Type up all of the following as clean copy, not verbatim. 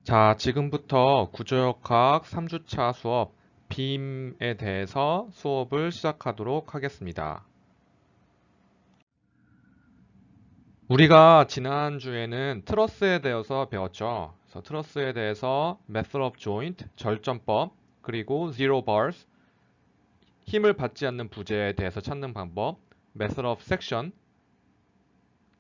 자, 지금부터 구조역학 3주차 수업 빔에 대해서 수업을 시작하도록 하겠습니다. 우리가 지난주에는 트러스에 대해서 배웠죠. 그래서 트러스에 대해서 method of joint, 절전법, 그리고 zero bars, 힘을 받지 않는 부재에 대해서 찾는 방법, method of section,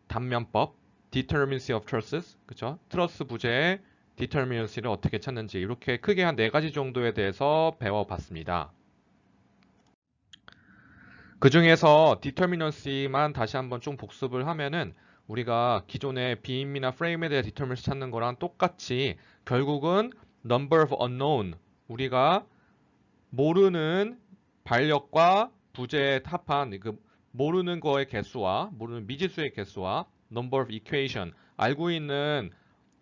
단면법, determinacy of trusses, 그죠? 트러스 부재의 determinacy를 어떻게 찾는지 이렇게 크게 한 4가지 정도에 대해서 배워봤습니다. 그 중에서 determinacy만 다시 한번 좀 복습을 하면은 우리가 기존의 빔이나 프레임에 대해 determinacy 찾는 거랑 똑같이 결국은 number of unknown, 우리가 모르는 반력과 부재에 합한 그 모르는 거의 개수와 모르는 미지수의 개수와 number of equation, 알고 있는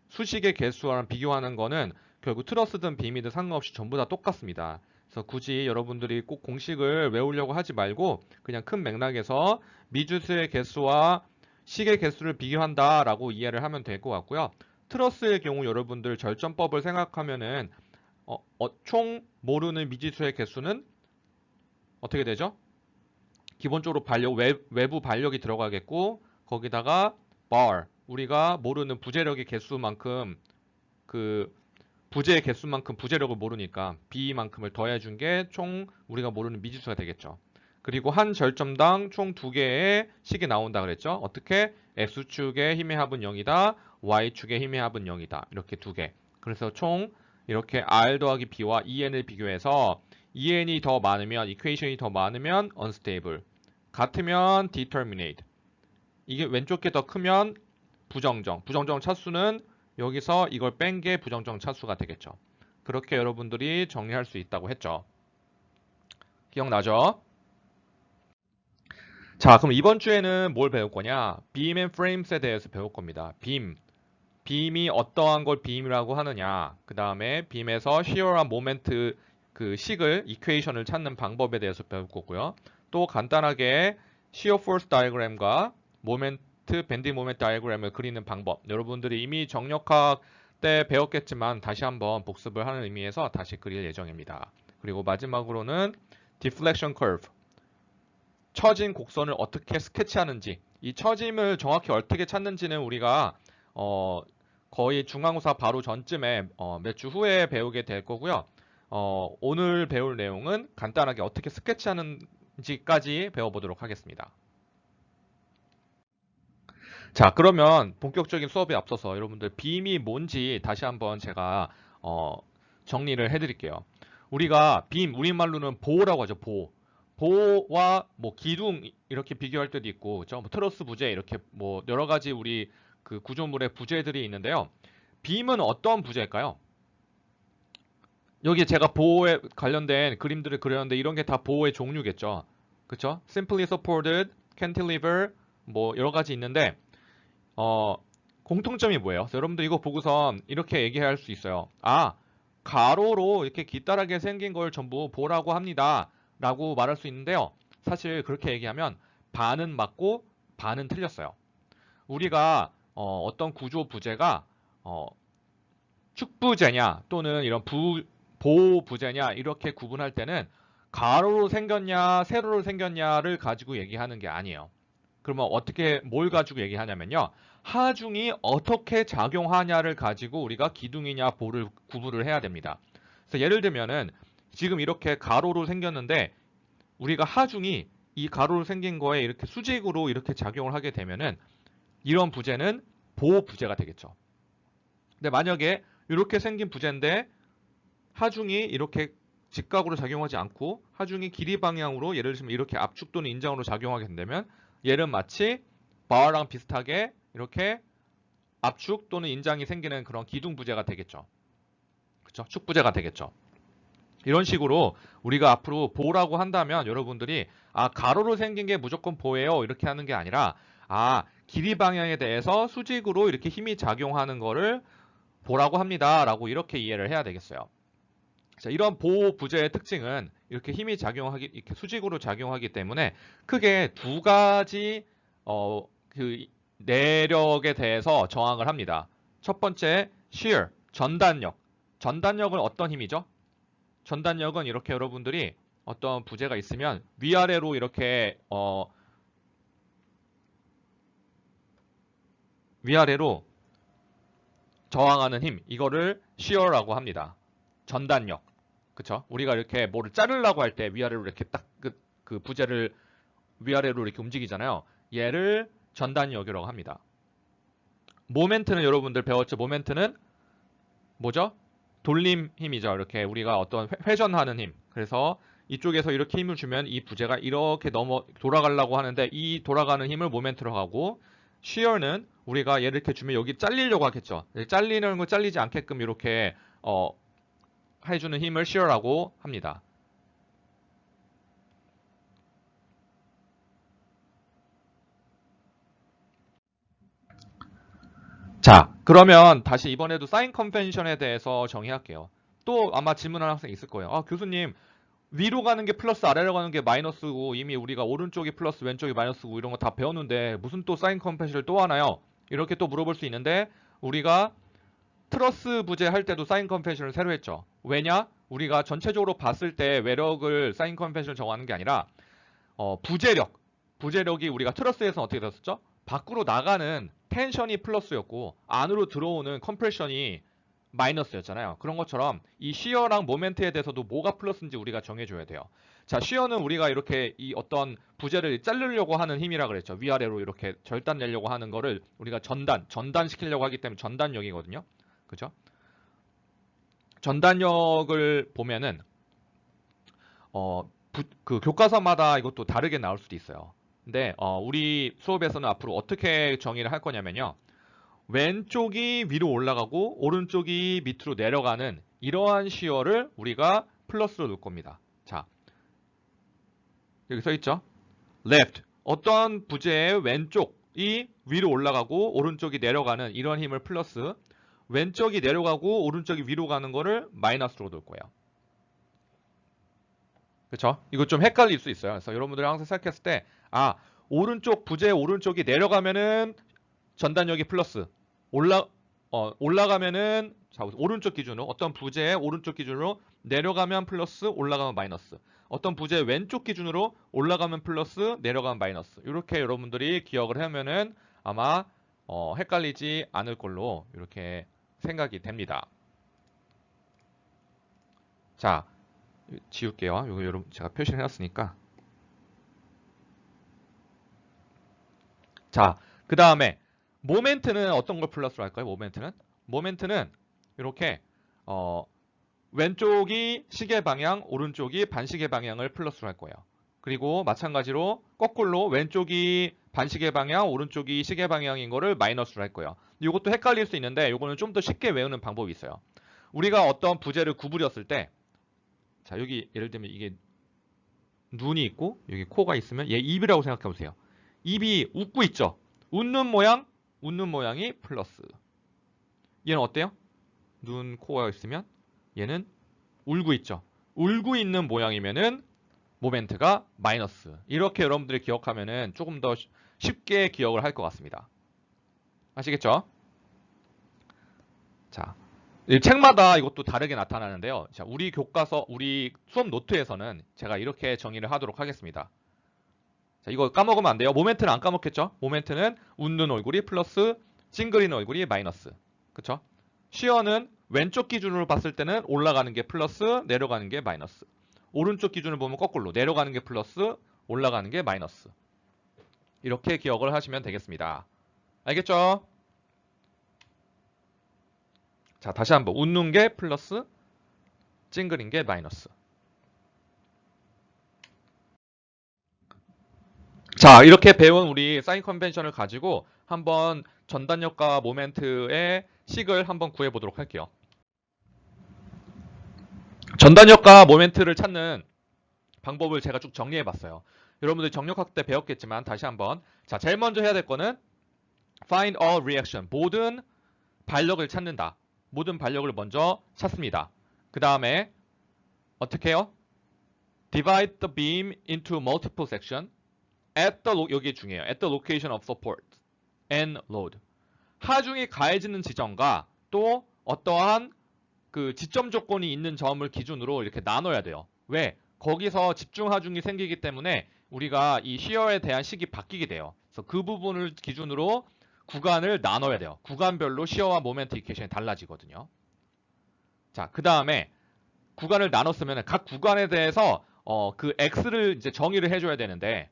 수식의 개수랑 비교하는 거는 결국 트러스든 빔이든 상관없이 전부 다 똑같습니다. 그래서 굳이 여러분들이 꼭 공식을 외우려고 하지 말고 그냥 큰 맥락에서 미지수의 개수와 식의 개수를 비교한다라고 이해를 하면 될 것 같고요. 트러스의 경우 여러분들 절전법을 생각하면은 총 모르는 미지수의 개수는 어떻게 되죠? 기본적으로 반력, 외부 반력이 들어가겠고 거기다가 bar, 우리가 모르는 부재력의 개수만큼 그 부재의 개수만큼 부재력을 모르니까 B만큼을 더해준 게 총 우리가 모르는 미지수가 되겠죠. 그리고 한 절점당 총 2개의 식이 나온다 그랬죠. 어떻게? X축의 힘의 합은 0이다. Y축의 힘의 합은 0이다. 이렇게 2개. 그래서 총 이렇게 R 더하기 B와 EN을 비교해서 EN이 더 많으면, 이퀘이션이 더 많으면 unstable. 같으면 determinate. 이게 왼쪽 게 더 크면 부정정. 부정정 차수는 여기서 이걸 뺀 게 부정정 차수가 되겠죠. 그렇게 여러분들이 정리할 수 있다고 했죠. 기억나죠? 자, 그럼 이번 주에는 뭘 배울 거냐? beam and frames에 대해서 배울 겁니다. 빔이 어떠한 걸 빔이라고 하느냐? 그 다음에 빔에서 shear와 모멘트 그 식을 이퀘이션을 찾는 방법에 대해서 배울 거고요. 또 간단하게 shear force diagram과 모멘트 밴딩 모멘트 다이어그램을 그리는 방법. 여러분들이 이미 정력학 때 배웠겠지만 다시 한번 복습을 하는 의미에서 다시 그릴 예정입니다. 그리고 마지막으로는 deflection curve. 처진 곡선을 어떻게 스케치하는지, 이 처짐을 정확히 어떻게 찾는지는 우리가 거의 중간고사 바로 전쯤에 몇 주 후에 배우게 될 거고요. 오늘 배울 내용은 간단하게 어떻게 스케치하는지까지 배워보도록 하겠습니다. 자, 그러면 본격적인 수업에 앞서서 여러분들 빔이 뭔지 다시 한번 제가 정리를 해드릴게요. 우리가 빔, 우리말로는 보라고 하죠. 보와 뭐 기둥 이렇게 비교할 때도 있고, 그죠? 뭐 트러스 부재 이렇게 뭐 여러 가지 우리 그 구조물의 부재들이 있는데요. 빔은 어떤 부재일까요? 여기 제가 보호에 관련된 그림들을 그렸는데 이런 게 다 보호의 종류겠죠. 그쵸? Simply supported, cantilever, 뭐 여러 가지 있는데 어, 공통점이 뭐예요? 그래서 여러분들 이거 보고선 이렇게 얘기할 수 있어요. 아, 가로로 이렇게 길다랗게 생긴 걸 전부 보라고 합니다. 라고 말할 수 있는데요. 사실 그렇게 얘기하면 반은 맞고 반은 틀렸어요. 우리가 떤 구조 부재가 축부재냐 또는 이런 보부재냐 이렇게 구분할 때는 가로로 생겼냐 세로로 생겼냐를 가지고 얘기하는 게 아니에요. 그러면 어떻게 뭘 가지고 얘기하냐면요. 하중이 어떻게 작용하냐를 가지고 우리가 기둥이냐 보를 구분을 해야 됩니다. 그래서 예를 들면은 지금 이렇게 가로로 생겼는데 우리가 하중이 이 가로로 생긴 거에 이렇게 수직으로 이렇게 작용을 하게 되면은 이런 부재는 보호 부재가 되겠죠. 근데 만약에 이렇게 생긴 부재인데 하중이 이렇게 직각으로 작용하지 않고 하중이 길이 방향으로 예를 들면 이렇게 압축 또는 인장으로 작용하게 된다면 얘는 마치 바랑 비슷하게 이렇게 압축 또는 인장이 생기는 그런 기둥 부재가 되겠죠. 그렇죠? 축 부재가 되겠죠. 이런 식으로 우리가 앞으로 보라고 한다면 여러분들이 가로로 생긴 게 무조건 보예요 이렇게 하는 게 아니라 길이 방향에 대해서 수직으로 이렇게 힘이 작용하는 거를 보라고 합니다 라고 이렇게 이해를 해야 되겠어요. 자, 이런 보호 부재의 특징은 이렇게 힘이 작용하기, 이렇게 수직으로 작용하기 때문에 크게 2가지 그 내력에 대해서 정항을 합니다. 첫 번째 shear, 전단력. 전단력은 어떤 힘이죠? 전단력은 이렇게 여러분들이 어떤 부재가 있으면 위아래로 이렇게 위아래로 저항하는 힘, 이거를 shear라고 합니다. 전단력. 그쵸? 우리가 이렇게 뭐를 자르려고 할 때 위아래로 이렇게 딱 그 부재를 위아래로 이렇게 움직이잖아요. 얘를 전단력이라고 합니다. 모멘트는 여러분들 배웠죠? 모멘트는 뭐죠? 돌림 힘이죠. 이렇게 우리가 어떤 회전하는 힘. 그래서 이쪽에서 이렇게 힘을 주면 이 부재가 이렇게 돌아가려고 하는데 이 돌아가는 힘을 모멘트로 하고, shear는 우리가 얘를 이렇게 주면 여기 잘리려고 하겠죠. 잘리는 거 잘리지 않게끔 이렇게 해주는 힘을 shear라고 합니다. 자, 그러면 다시 이번에도 사인 컨벤션에 대해서 정의할게요. 또 아마 질문하는 학생 있을 거예요. 아, 교수님, 위로 가는 게 플러스, 아래로 가는 게 마이너스고 이미 우리가 오른쪽이 플러스, 왼쪽이 마이너스고 이런 거 다 배웠는데 무슨 또 사인 컨벤션을 또 하나요? 이렇게 또 물어볼 수 있는데, 우리가 트러스 부재 할 때도 사인 컨벤션을 새로 했죠. 왜냐? 우리가 전체적으로 봤을 때 외력을 사인 컨벤션 정하는 게 아니라 부재력이 우리가 트러스에서는 어떻게 됐었죠? 밖으로 나가는 텐션이 플러스였고 안으로 들어오는 컴프레션이 마이너스였잖아요. 그런 것처럼 이 시어랑 모멘트에 대해서도 뭐가 플러스인지 우리가 정해줘야 돼요. 자, 시어는 우리가 이렇게 이 어떤 부재를 자르려고 하는 힘이라 그랬죠. 위아래로 이렇게 절단 내려고 하는 거를 우리가 전단시키려고 하기 때문에 전단력이거든요. 그죠? 전단력을 보면은 그 교과서마다 이것도 다르게 나올 수도 있어요. 근데 우리 수업에서는 앞으로 어떻게 정의를 할 거냐면요. 왼쪽이 위로 올라가고 오른쪽이 밑으로 내려가는 이러한 시어를 우리가 플러스로 넣을 겁니다. 자, 여기 써 있죠? left. 어떤 부재의 왼쪽이 위로 올라가고 오른쪽이 내려가는 이런 힘을 플러스, 왼쪽이 내려가고 오른쪽이 위로 가는 거를 마이너스로 넣을 거예요. 그렇죠? 이거 좀 헷갈릴 수 있어요. 그래서 여러분들이 항상 생각했을 때, 오른쪽 부재 오른쪽이 내려가면은 전단력이 플러스, 올라가면은, 자, 오른쪽 기준으로 어떤 부재의 오른쪽 기준으로 내려가면 플러스, 올라가면 마이너스. 어떤 부재의 왼쪽 기준으로 올라가면 플러스, 내려가면 마이너스. 이렇게 여러분들이 기억을 하면은 아마 헷갈리지 않을 걸로 이렇게 생각이 됩니다. 자, 지울게요. 이거 여러분 제가 표시를 해놨으니까. 자, 그 다음에 모멘트는 어떤 걸 플러스로 할까요? 모멘트는 이렇게 왼쪽이 시계 방향, 오른쪽이 반시계 방향을 플러스로 할 거예요. 그리고 마찬가지로 거꾸로 왼쪽이 반시계 방향, 오른쪽이 시계 방향인 거를 마이너스로 할 거예요. 이것도 헷갈릴 수 있는데 이거는 좀 더 쉽게 외우는 방법이 있어요. 우리가 어떤 부재를 구부렸을 때, 자, 여기 예를 들면 이게 눈이 있고 여기 코가 있으면 얘 입이라고 생각해 보세요. 입이 웃고 있죠. 웃는 모양이 플러스. 얘는 어때요? 눈, 코가 있으면 얘는 울고 있죠. 울고 있는 모양이면은 모멘트가 마이너스. 이렇게 여러분들이 기억하면은 조금 더 쉽게 기억을 할 것 같습니다. 아시겠죠? 자, 이 책마다 이것도 다르게 나타나는데요. 자, 우리 교과서, 우리 수업 노트에서는 제가 이렇게 정의를 하도록 하겠습니다. 자, 이거 까먹으면 안 돼요. 모멘트는 안 까먹겠죠? 모멘트는 웃는 얼굴이 플러스, 찡그리는 얼굴이 마이너스. 그쵸? 시어는 왼쪽 기준으로 봤을 때는 올라가는 게 플러스, 내려가는 게 마이너스. 오른쪽 기준을 보면 거꾸로 내려가는 게 플러스, 올라가는 게 마이너스. 이렇게 기억을 하시면 되겠습니다. 알겠죠? 자, 다시 한번 웃는 게 플러스, 찡그린 게 마이너스. 자, 이렇게 배운 우리 사인 컨벤션을 가지고 한번 전단력과 모멘트의 식을 한번 구해보도록 할게요. 전단력과 모멘트를 찾는 방법을 제가 쭉 정리해봤어요. 여러분들 정력학 때 배웠겠지만 다시 한번, 자, 제일 먼저 해야 될 거는 find all reaction, 모든 반력을 찾는다. 모든 반력을 먼저 찾습니다. 그 다음에 어떻게 해요? divide the beam into multiple section at the, 여기 중요해요. at the location of support and load. 하중이 가해지는 지점과 또 어떠한 그 지점 조건이 있는 점을 기준으로 이렇게 나눠야 돼요. 왜? 거기서 집중 하중이 생기기 때문에 우리가 이 시어에 대한 식이 바뀌게 돼요. 그래서 그 부분을 기준으로 구간을 나눠야 돼요. 구간별로 시어와 모멘트 이퀘이션이 달라지거든요. 자, 그 다음에 구간을 나눴으면 각 구간에 대해서 그 x를 이제 정의를 해줘야 되는데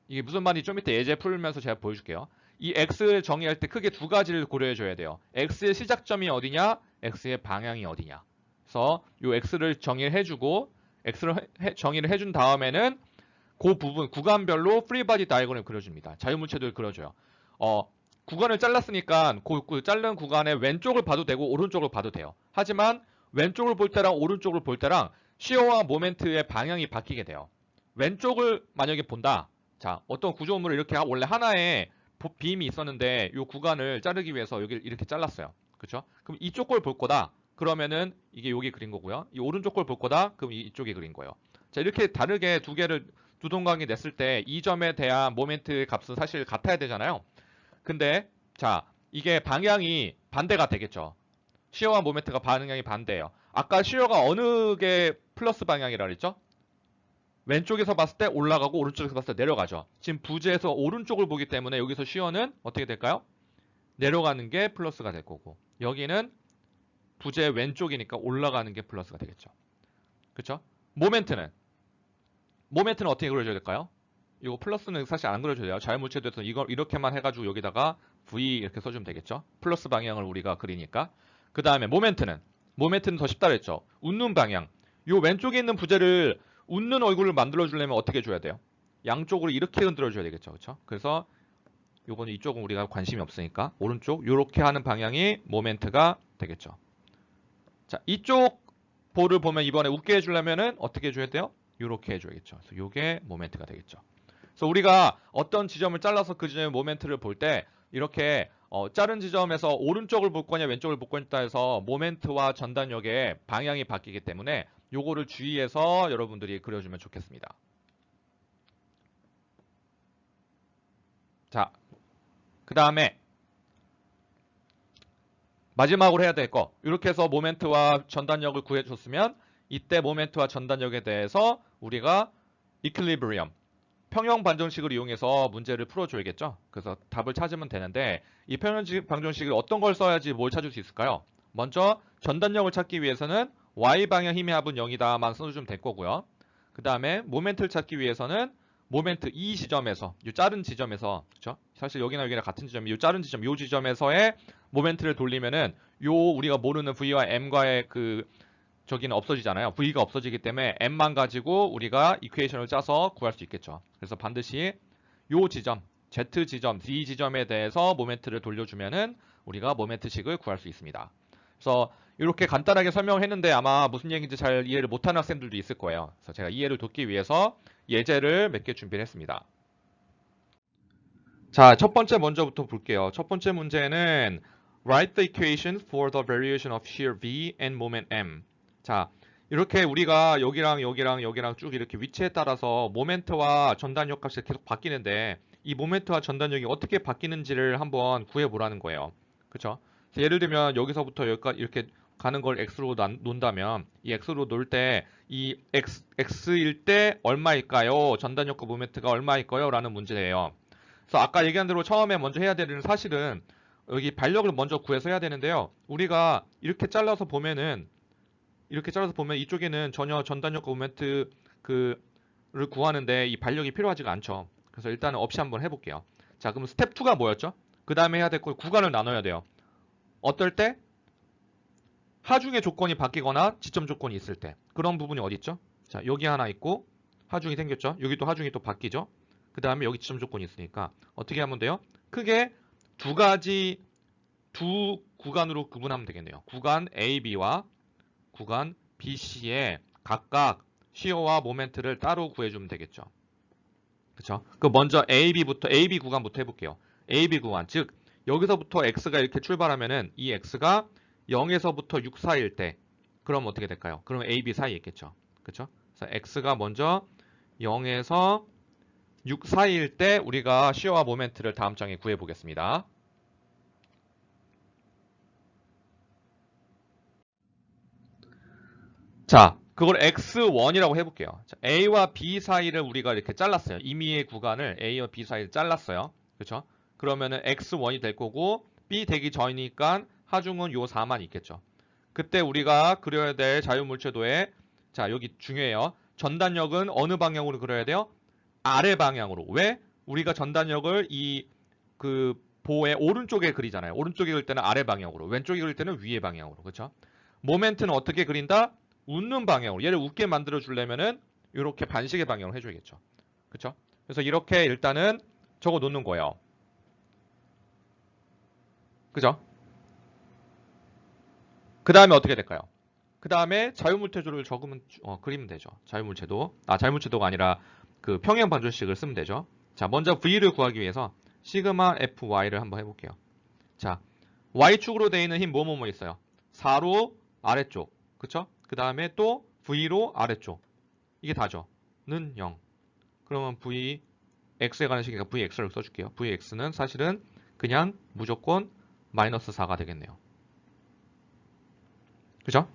이게 무슨 말인지 좀 이따 예제 풀면서 제가 보여줄게요. 이 x를 정의할 때 크게 두 가지를 고려해줘야 돼요. x의 시작점이 어디냐, x의 방향이 어디냐. 그래서 이 x를 정의를 해주고 x를 정의를 해준 다음에는 그 부분 구간별로 프리바디 다이어그램을 그려줍니다. 자유물체도를 그려줘요. 구간을 잘랐으니까 그 자른 구간의 왼쪽을 봐도 되고 오른쪽을 봐도 돼요. 하지만 왼쪽을 볼 때랑 오른쪽을 볼 때랑 시어와 모멘트의 방향이 바뀌게 돼요. 왼쪽을 만약에 본다. 자, 어떤 구조물을 이렇게 원래 하나의 빔이 있었는데 이 구간을 자르기 위해서 여기 이렇게 잘랐어요. 그렇죠? 그럼 이쪽 걸 볼 거다. 그러면은 이게 여기 그린 거고요. 이 오른쪽 걸 볼 거다. 그럼 이쪽에 그린 거예요. 자, 이렇게 다르게 두 개를 두 동강이 냈을 때 이 점에 대한 모멘트 값은 사실 같아야 되잖아요. 근데 자, 이게 방향이 반대가 되겠죠. 시어와 모멘트가 방향이 반대예요. 아까 시어가 어느 게 플러스 방향이라 그랬죠? 왼쪽에서 봤을 때 올라가고 오른쪽에서 봤을 때 내려가죠. 지금 부지에서 오른쪽을 보기 때문에 여기서 시어는 어떻게 될까요? 내려가는 게 플러스가 될 거고 여기는 부지의 왼쪽이니까 올라가는 게 플러스가 되겠죠. 그렇죠? 모멘트는 어떻게 그려줘야 될까요? 이거 플러스는 사실 안 그려줘야 돼요. 자유물체도에서 이걸 이렇게만 해가지고 여기다가 V 이렇게 써주면 되겠죠. 플러스 방향을 우리가 그리니까. 그 다음에 모멘트는 더 쉽다 그랬죠. 웃는 방향. 요 왼쪽에 있는 부재를 웃는 얼굴을 만들어 주려면 어떻게 줘야 돼요? 양쪽으로 이렇게 흔들어 줘야 되겠죠. 그렇죠? 그래서 요거는 이쪽은 우리가 관심이 없으니까 오른쪽 요렇게 하는 방향이 모멘트가 되겠죠. 자, 이쪽 볼을 보면 이번에 웃게 해주려면은 어떻게 해줘야 돼요? 요렇게 해줘야겠죠. 그래서 요게 모멘트가 되겠죠. 그래서 우리가 어떤 지점을 잘라서 그 지점의 모멘트를 볼 때 이렇게 자른 지점에서 오른쪽을 볼 거냐 왼쪽을 볼 거냐 해서 모멘트와 전단력의 방향이 바뀌기 때문에 요거를 주의해서 여러분들이 그려주면 좋겠습니다. 자, 그 다음에 마지막으로 해야 될 거 이렇게 해서 모멘트와 전단력을 구해줬으면 이때 모멘트와 전단력에 대해서 우리가 이퀄리브리엄 평형 반정식을 이용해서 문제를 풀어줘야겠죠. 그래서 답을 찾으면 되는데 이 평형 반정식을 어떤 걸 써야지 뭘 찾을 수 있을까요? 먼저 전단력을 찾기 위해서는 y방향 힘의 합은 0이다만 써주면 될 거고요. 그 다음에 모멘트를 찾기 위해서는 모멘트 이 지점에서 이 자른 지점에서 그렇죠? 사실 여기나 여기나 같은 지점이 이 자른 지점 이 지점에서의 모멘트를 돌리면은 요 우리가 모르는 v와 m과의 그 저기는 없어지잖아요. V가 없어지기 때문에 M만 가지고 우리가 이퀘이션을 짜서 구할 수 있겠죠. 그래서 반드시 요 지점, Z 지점, D 지점에 대해서 모멘트를 돌려주면은 우리가 모멘트식을 구할 수 있습니다. 그래서 이렇게 간단하게 설명을 했는데 아마 무슨 얘기인지 잘 이해를 못하는 학생들도 있을 거예요. 그래서 제가 이해를 돕기 위해서 예제를 몇 개 준비를 했습니다. 자, 첫 번째 먼저부터 볼게요. 첫 번째 문제는 Write the equations for the variation of shear V and moment M. 자, 이렇게 우리가 여기랑 쭉 이렇게 위치에 따라서 모멘트와 전단력 값이 계속 바뀌는데 이 모멘트와 전단력이 어떻게 바뀌는지를 한번 구해보라는 거예요. 그쵸? 예를 들면 여기서부터 여기까지 이렇게 가는 걸 x로 논다면 이 x로 놓을 때 이 x일 때 얼마일까요? 전단력과 모멘트가 얼마일까요? 라는 문제예요. 그래서 아까 얘기한 대로 처음에 먼저 해야 되는 사실은 여기 반력을 먼저 구해서 해야 되는데요. 우리가 이렇게 잘라서 보면 이쪽에는 전혀 전단력과 모멘트 그를 구하는데 이 반력이 필요하지가 않죠. 그래서 일단은 없이 한번 해볼게요. 자, 그럼 스텝 2가 뭐였죠? 그 다음에 해야 될 걸 구간을 나눠야 돼요. 어떨 때? 하중의 조건이 바뀌거나 지점 조건이 있을 때. 그런 부분이 어디 있죠? 자, 여기 하나 있고 하중이 생겼죠? 여기 또 하중이 또 바뀌죠? 그 다음에 여기 지점 조건이 있으니까 어떻게 하면 돼요? 크게 두 구간으로 구분하면 되겠네요. 구간 AB와 구간 BC에 각각 시어와 모멘트를 따로 구해주면 되겠죠. 그쵸? 그 먼저 AB 구간부터 해볼게요. AB 구간, 즉 여기서부터 X가 이렇게 출발하면은 이 X가 0에서부터 6 사이일 때 그럼 어떻게 될까요? 그럼 AB 사이에 있겠죠. 그쵸? 그래서 X가 먼저 0에서 6 사이일 때 우리가 시어와 모멘트를 다음 장에 구해보겠습니다. 자, 그걸 x1이라고 해볼게요. 자, a와 b 사이를 우리가 이렇게 잘랐어요. 임의의 구간을 a와 b 사이를 잘랐어요. 그렇죠? 그러면은 x1이 될 거고 b 되기 전이니까 하중은 요 4만 있겠죠. 그때 우리가 그려야 될 자유물체도에 자, 여기 중요해요. 전단력은 어느 방향으로 그려야 돼요? 아래 방향으로. 왜? 우리가 전단력을 이 그 보의 오른쪽에 그리잖아요. 오른쪽에 그릴 때는 아래 방향으로, 왼쪽에 그릴 때는 위에 방향으로. 그렇죠? 모멘트는 어떻게 그린다? 웃는 방향으로. 얘를 웃게 만들어 주려면은 이렇게 반시계 방향으로 해줘야겠죠. 그렇죠? 그래서 이렇게 일단은 적어 놓는 거예요. 그죠? 그 다음에 어떻게 될까요? 그 다음에 자유물체도를 적으면 그리면 되죠. 자유물체도. 자유물체도가 아니라 그 평행 방정식을 쓰면 되죠. 자, 먼저 v를 구하기 위해서 시그마 fy를 한번 해볼게요. 자, y축으로 되어 있는 힘 뭐뭐뭐 있어요. 4로 아래쪽. 그쵸? 그 다음에 또 v로 아래쪽. 이게 다죠. 는 0. 그러면 vx에 관한 식이니까 vx를 써줄게요. vx는 사실은 그냥 무조건 마이너스 4가 되겠네요. 그죠?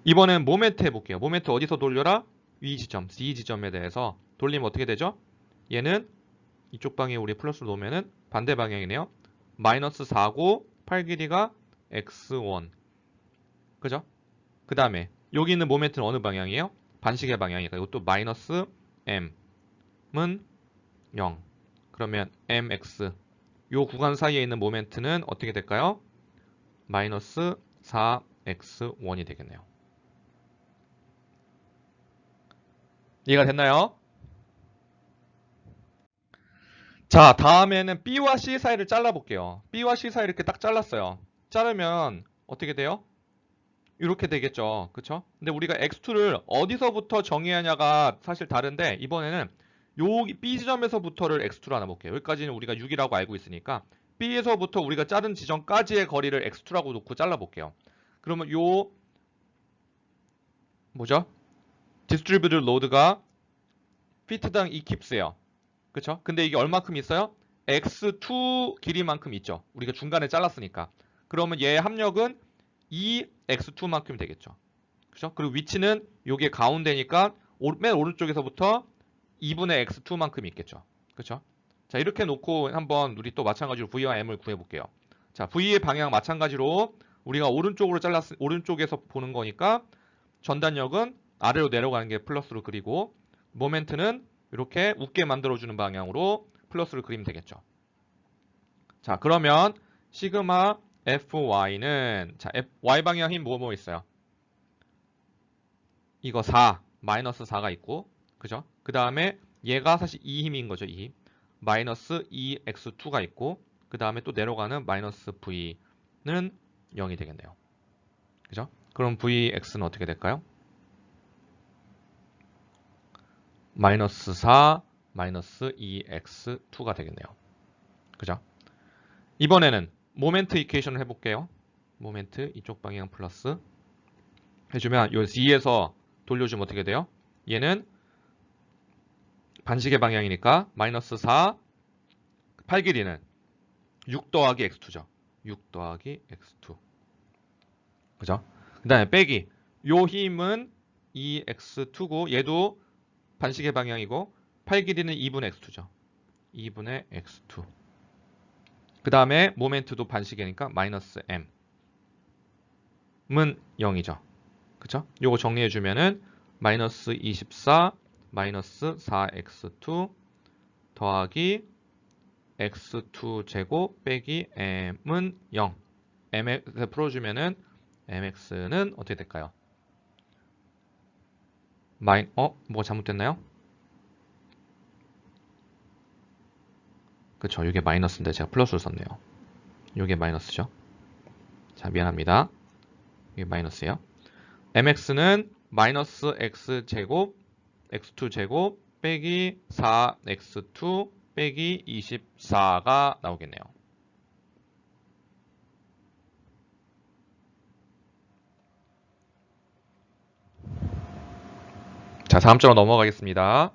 이번엔 모멘트 해볼게요. 모멘트 어디서 돌려라? 위 지점, C 지점에 대해서 돌리면 어떻게 되죠? 얘는 이쪽 방에 우리 플러스로 놓으면은 반대 방향이네요. 마이너스 4고 8 길이가 x1. 그죠? 그 다음에 여기 있는 모멘트는 어느 방향이에요? 반시계 방향이니까 이것도 마이너스 m은 0. 그러면 mx 요 구간 사이에 있는 모멘트는 어떻게 될까요? 마이너스 4x1이 되겠네요. 이해가 됐나요? 자, 다음에는 B와 C 사이를 잘라볼게요. B와 C 사이 이렇게 딱 잘랐어요. 자르면 어떻게 돼요? 이렇게 되겠죠. 그쵸? 근데 우리가 x2를 어디서부터 정의하냐가 사실 다른데 이번에는 요 B 지점에서부터를 x2로 하나 볼게요. 여기까지는 우리가 6이라고 알고 있으니까 B에서부터 우리가 자른 지점까지의 거리를 x2라고 놓고 잘라볼게요. 그러면 요 뭐죠? 디스트리뷰티드 로드가 피트당 2킵스예요. 그쵸? 근데 이게 얼마큼 있어요? x2 길이만큼 있죠. 우리가 중간에 잘랐으니까. 그러면 얘의 합력은 2x2만큼 되겠죠. 그죠? 그리고 위치는 요게 가운데니까 맨 오른쪽에서부터 2분의 x2만큼 있겠죠. 그쵸? 자, 이렇게 놓고 한번 우리 또 마찬가지로 v와 m을 구해볼게요. 자, v의 방향 마찬가지로 우리가 오른쪽에서 보는 거니까 전단력은 아래로 내려가는 게 플러스로 그리고 모멘트는 이렇게 웃게 만들어주는 방향으로 플러스를 그리면 되겠죠. 자, 그러면 시그마 fy는 자, y 방향 힘 뭐 있어요? 이거 4, 마이너스 4가 있고, 그죠? 그 다음에 얘가 사실 이 힘인 거죠, 이 힘. 마이너스 2x2가 있고, 그 다음에 또 내려가는 마이너스 v는 0이 되겠네요. 그죠? 그럼 vx는 어떻게 될까요? 마이너스 4, 마이너스 2x2가 되겠네요. 그죠? 이번에는 모멘트 이퀘이션을 해볼게요. 모멘트 이쪽 방향 플러스 해주면 요 Z에서 돌려주면 어떻게 돼요? 얘는 반시계 방향이니까 마이너스 4, 8 길이는 6 더하기 x2죠. 6 더하기 x2. 그죠? 그 다음에 빼기. 요 힘은 2x2고 얘도 반시계 방향이고 8 길이는 2분의 x2죠. 2분의 x2. 그 다음에 모멘트도 반시계니까 마이너스 m은 0이죠. 그쵸? 요거 정리해주면은 마이너스 24 마이너스 4x2 더하기 x2 제곱 빼기 m은 0. mx 풀어주면은 mx는 어떻게 될까요? 뭐가 잘못됐나요? 그쵸, 이게 마이너스인데 제가 플러스를 썼네요. 이게 마이너스죠. 자, 미안합니다. 이게 마이너스예요. mx는 마이너스 x제곱 x2 제곱 빼기 4x2 빼기 24가 나오겠네요. 자, 다음 주로 넘어가겠습니다.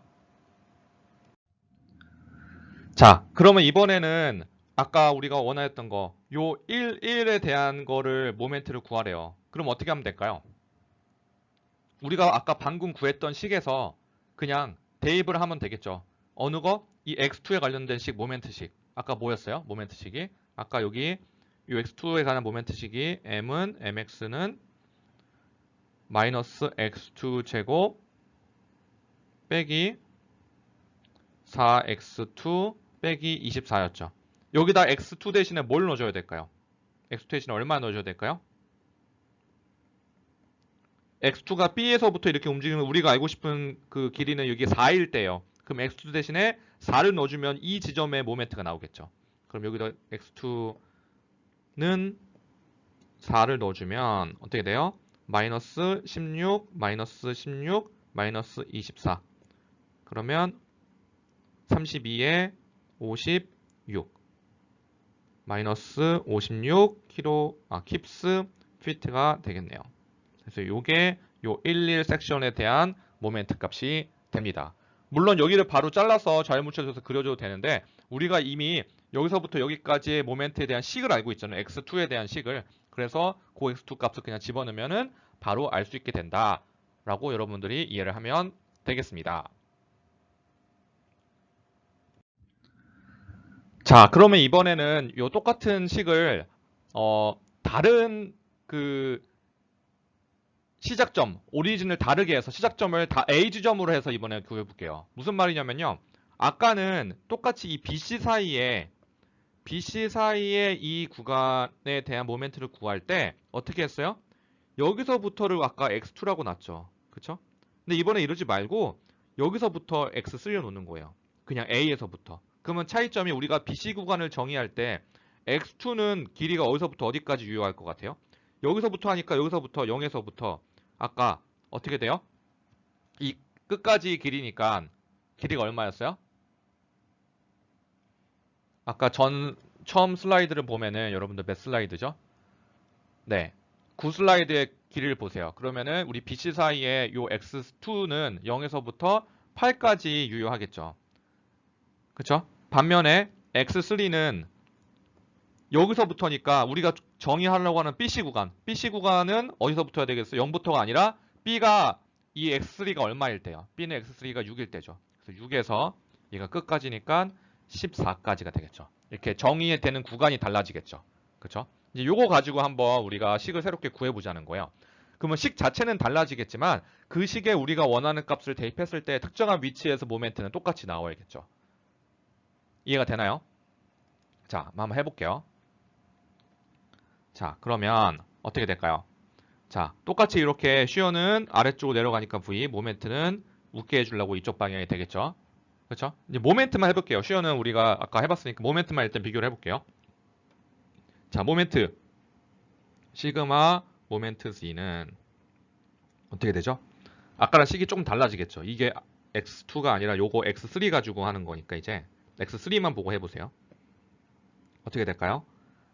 자, 그러면 이번에는 아까 우리가 원하였던 거, 요 1에 대한 거를 모멘트를 구하래요. 그럼 어떻게 하면 될까요? 우리가 아까 방금 구했던 식에서 그냥 대입을 하면 되겠죠. 어느 거? 이 x2에 관련된 식, 모멘트식. 아까 뭐였어요? 모멘트식이. 아까 여기 이 x2에 관한 모멘트식이 m은 mx는 마이너스 x2 제곱 빼기 4x2 빼기 24였죠. 여기다 x2 대신에 뭘 넣어줘야 될까요? x2 대신에 얼마 넣어줘야 될까요? x2가 b에서부터 이렇게 움직이면 우리가 알고 싶은 그 길이는 여기 4일 때요. 그럼 x2 대신에 4를 넣어주면 이 지점에 모멘트가 나오겠죠. 그럼 여기다 x2는 4를 넣어주면 어떻게 돼요? 마이너스 16, 마이너스 16, 마이너스 24. 그러면 32에 56. 마이너스 56 킵스 피트가 되겠네요. 그래서 이게 요 11 섹션에 대한 모멘트 값이 됩니다. 물론 여기를 바로 잘라서 잘 묻혀줘서 그려줘도 되는데 우리가 이미 여기서부터 여기까지의 모멘트에 대한 식을 알고 있잖아요. x2에 대한 식을. 그래서 그 x2 값을 그냥 집어넣으면 바로 알 수 있게 된다 라고 여러분들이 이해를 하면 되겠습니다. 자, 그러면 이번에는 요 똑같은 식을 다른 그 시작점, 오리진을 다르게 해서 시작점을 다 A 지점으로 해서 이번에 구해볼게요. 무슨 말이냐면요. 아까는 똑같이 이 BC 사이에 이 구간에 대한 모멘트를 구할 때 어떻게 했어요? 여기서부터를 아까 x2라고 놨죠. 그쵸? 근데 이번에 이러지 말고 여기서부터 x3를 놓는 거예요. 그냥 A에서부터. 그러면 차이점이 우리가 BC 구간을 정의할 때 x2는 길이가 어디서부터 어디까지 유효할 것 같아요? 여기서부터 하니까 여기서부터 0에서부터 아까 어떻게 돼요? 이 끝까지 길이니까 길이가 얼마였어요? 아까 처음 슬라이드를 보면은 여러분들 몇 슬라이드죠? 네. 9슬라이드의 길이를 보세요. 그러면은 우리 BC 사이에 요 x2는 0에서부터 8까지 유효하겠죠. 그쵸? 반면에 x3는 여기서부터니까 우리가 정의하려고 하는 BC 구간은 어디서부터 해야 되겠어요? 0부터가 아니라 B가 이 x3가 얼마일 때요? B는 x3가 6일 때죠. 그래서 6에서 얘가 끝까지니까 14까지가 되겠죠. 이렇게 정의되는 구간이 달라지겠죠. 그쵸? 이제 요거 가지고 한번 우리가 식을 새롭게 구해보자는 거예요. 그러면 식 자체는 달라지겠지만 그 식에 우리가 원하는 값을 대입했을 때 특정한 위치에서 모멘트는 똑같이 나와야겠죠. 이해가 되나요? 자, 한번 해볼게요. 자, 그러면 어떻게 될까요? 자, 똑같이 이렇게 슈어는 아래쪽으로 내려가니까 V, 모멘트는 웃게 해주려고 이쪽 방향이 되겠죠. 그렇죠? 이제 모멘트만 해볼게요. 슈어는 우리가 아까 해봤으니까 모멘트만 일단 비교를 해볼게요. 자, 모멘트 시그마 모멘트 Z는 어떻게 되죠? 아까랑 식이 조금 달라지겠죠. 이게 x2가 아니라 요거 x3 가지고 하는 거니까 이제 x3만 보고 해보세요. 어떻게 될까요?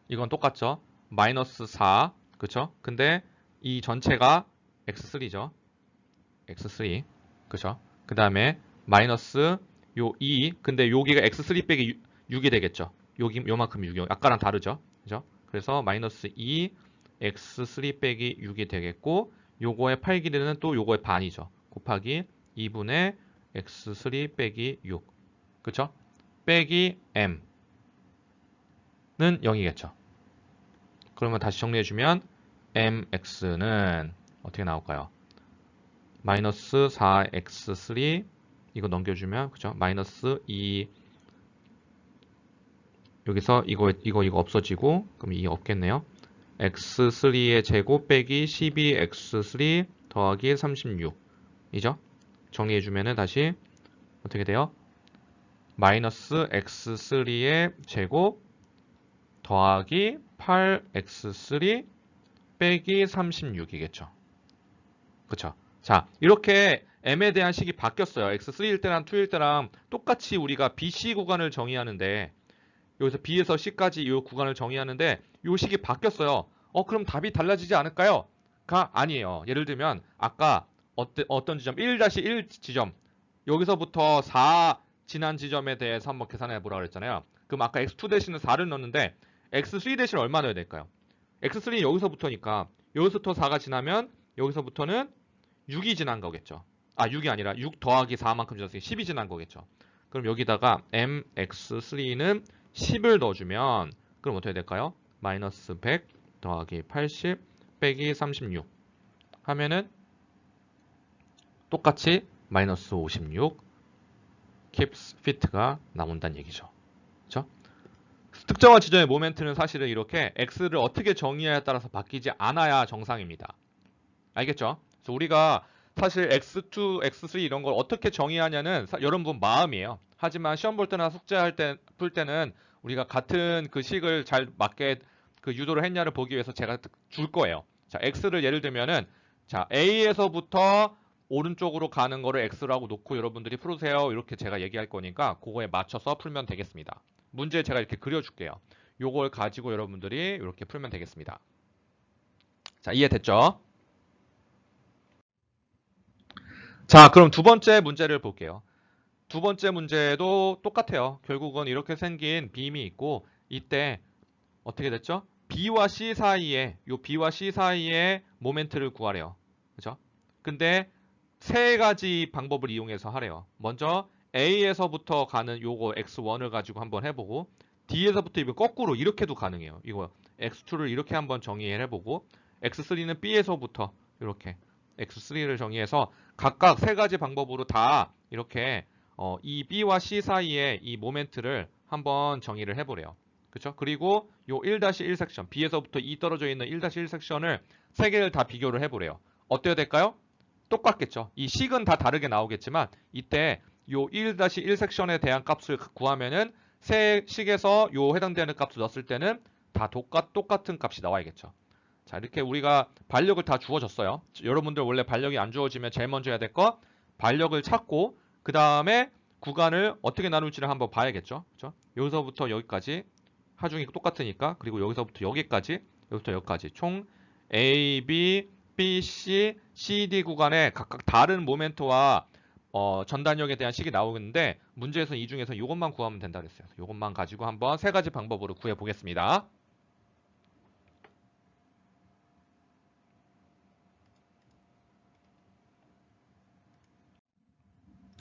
이건 똑같죠? 마이너스 4, 그쵸? 근데 이 전체가 x3죠. x3, 그쵸? 그 다음에 마이너스 요 2, 근데 여기가 x3 빼기 6이 되겠죠. 요만큼 6이 아까랑 다르죠. 그죠? 그래서 마이너스 2, x3 빼기 6이 되겠고 요거의 8 길이는 또 요거의 반이죠. 곱하기 2분의 x3 빼기 6, 그쵸? 빼기 m는 0이겠죠. 그러면 다시 정리해주면 mx는 어떻게 나올까요? 마이너스 4x3 이거 넘겨주면 그죠? 마이너스 2 여기서 이거 없어지고 그럼 2 없겠네요. x3의 제곱 빼기 12x3 더하기 36 이죠? 정리해주면은 다시 어떻게 돼요? 마이너스 x3의 제곱 더하기 8x3 빼기 36이겠죠. 그쵸? 자, 이렇게 m에 대한 식이 바뀌었어요. x3일 때랑 2일 때랑 똑같이 우리가 BC 구간을 정의하는데 여기서 B에서 C까지 이 구간을 정의하는데 이 식이 바뀌었어요. 그럼 답이 달라지지 않을까요? 가 아니에요. 예를 들면 아까 어떤 지점 1-1 지점 여기서부터 4 지난 지점에 대해서 한번 계산해 보라고 그랬잖아요. 그럼 아까 x2 대신에 4를 넣었는데 x3 대신 얼마 넣어야 될까요? x3는 여기서부터니까 여기서부터 4가 지나면 여기서부터는 6이 지난 거겠죠. 아, 6이 아니라 6 더하기 4만큼 지났으니 10이 지난 거겠죠. 그럼 여기다가 mx3는 10을 넣어주면 그럼 어떻게 될까요? 마이너스 100 더하기 80 빼기 36 하면은 똑같이 마이너스 56 keeps fit가 나온다는 얘기죠. 그렇죠? 특정한 지점의 모멘트는 사실은 이렇게 x를 어떻게 정의해야 따라서 바뀌지 않아야 정상입니다. 알겠죠? 그래서 우리가 사실 x2, x3 이런 걸 어떻게 정의하냐는 여러분 마음이에요. 하지만 시험 볼 때나 숙제할 때, 풀 때는 우리가 같은 그 식을 잘 맞게 그 유도를 했냐를 보기 위해서 제가 줄 거예요. 자, x를 예를 들면은 자, a에서부터 오른쪽으로 가는 거를 x라고 놓고 여러분들이 풀으세요. 이렇게 제가 얘기할 거니까 그거에 맞춰서 풀면 되겠습니다. 문제 제가 이렇게 그려줄게요. 요걸 가지고 여러분들이 이렇게 풀면 되겠습니다. 자, 이해됐죠? 자, 그럼 두 번째 문제를 볼게요. 두 번째 문제도 똑같아요. 결국은 이렇게 생긴 빔이 있고 이때 어떻게 됐죠? B와 C 사이에 요 B와 C 사이에 모멘트를 구하래요. 그죠? 근데 세 가지 방법을 이용해서 하래요. 먼저 A에서부터 가는 요거 X1을 가지고 한번 해보고 D에서부터 이거 거꾸로 이렇게도 가능해요. 이거 X2를 이렇게 한번 정의해보고 X3는 B에서부터 이렇게 X3를 정의해서 각각 세 가지 방법으로 다 이렇게 이 B와 C 사이에 이 모멘트를 한번 정의를 해보래요. 그렇죠? 그리고 요 1-1 섹션, B에서부터 E 떨어져 있는 1-1 섹션을 세 개를 다 비교를 해보래요. 어때야 될까요? 똑같겠죠. 이 식은 다 다르게 나오겠지만 이때 요 1-1 섹션에 대한 값을 구하면은 세 식에서 요 해당되는 값을 넣었을 때는 다 똑같은 값이 나와야겠죠. 자, 이렇게 우리가 반력을 다 주어졌어요. 여러분들 원래 반력이 안 주어지면 제일 먼저 해야 될 거 반력을 찾고 그 다음에 구간을 어떻게 나눌지를 한번 봐야겠죠. 그렇죠? 여기서부터 여기까지 하중이 똑같으니까 그리고 여기서부터 여기까지 여기부터 여기까지 총 A, B, B, C, C, D 구간에 각각 다른 모멘트와 전단력에 대한 식이 나오는데 문제에서 이 중에서 이것만 구하면 된다 그랬어요. 이것만 가지고 한번 세 가지 방법으로 구해 보겠습니다.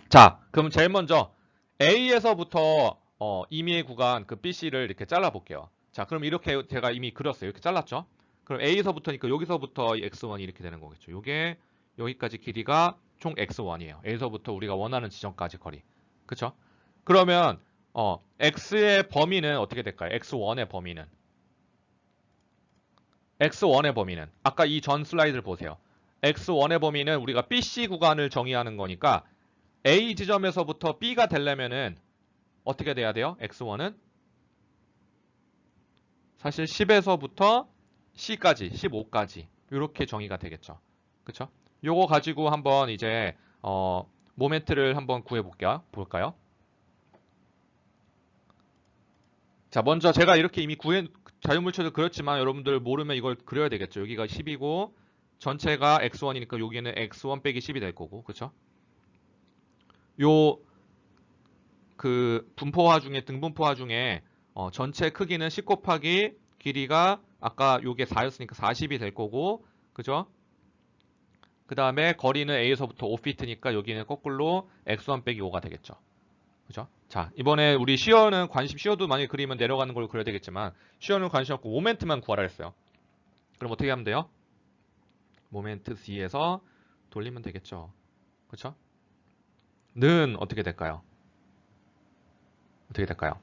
자, 그럼 제일 먼저 A에서부터 임의의 구간 그 BC를 이렇게 잘라 볼게요. 자, 그럼 이렇게 제가 이미 그렸어요. 이렇게 잘랐죠? 그럼 A에서부터니까 여기서부터 X1이 이렇게 되는 거겠죠. 요게 여기까지 길이가 총 X1이에요. A에서부터 우리가 원하는 지점까지 거리. 그쵸? 그러면 X의 범위는 어떻게 될까요? X1의 범위는 X1의 범위는 아까 이 전 슬라이드를 보세요. X1의 범위는 우리가 BC 구간을 정의하는 거니까 A 지점에서부터 B가 되려면은 어떻게 돼야 돼요? X1은 사실 10에서부터 C까지, 15까지 이렇게 정의가 되겠죠. 그쵸? 요거 가지고 한번 이제 모멘트를 한번 구해 볼까요? 자, 먼저 제가 이렇게 이미 자유물체도 그렸지만 여러분들 모르면 이걸 그려야 되겠죠. 여기가 10이고 전체가 X1이니까 여기는 X1 빼기 10이 될 거고. 그쵸? 요 그 분포화 중에 등분포화 중에 전체 크기는 10 곱하기 길이가 아까 요게 4였으니까 40이 될 거고 그죠? 그 다음에 거리는 A에서부터 5피트니까 여기는 거꾸로 X1 빼기 5가 되겠죠. 그죠? 자, 이번에 우리 시어는 시어도 만약에 그리면 내려가는 걸로 그려야 되겠지만 시어는 관심 없고 모멘트만 구하라 했어요. 그럼 어떻게 하면 돼요? 모멘트 C에서 돌리면 되겠죠. 그쵸? 는 어떻게 될까요? 어떻게 될까요?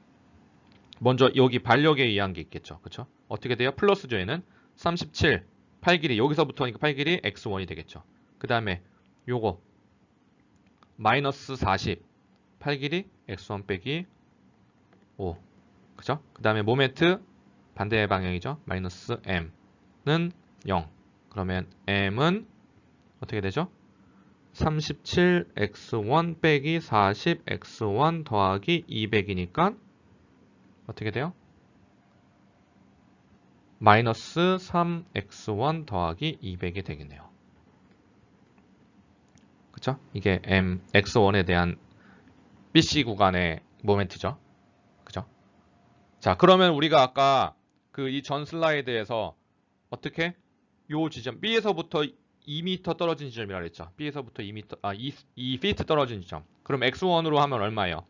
먼저 여기 반력에 의한 게 있겠죠. 그쵸? 어떻게 돼요? 플러스죠, 얘는. 37, 8 길이. 여기서부터니까 8 길이 X1이 되겠죠. 그 다음에 요거 마이너스 40, 8 길이 X1 빼기 5. 그죠? 그 다음에 모멘트 반대 방향이죠. 마이너스 M는 0. 그러면 M은 어떻게 되죠? 37x1 빼기 40x1 더하기 200이니까 어떻게 돼요? 마이너스 3x1 더하기 200이 되겠네요. 그쵸? 이게 x1에 대한 BC 구간의 모멘트죠. 그죠? 자, 그러면 우리가 아까 그 이 전 슬라이드에서 어떻게 요 지점 B에서부터 2m 떨어진 지점이라 그랬죠. B에서부터 2feet 떨어진 지점. 그럼 x1으로 하면 얼마예요?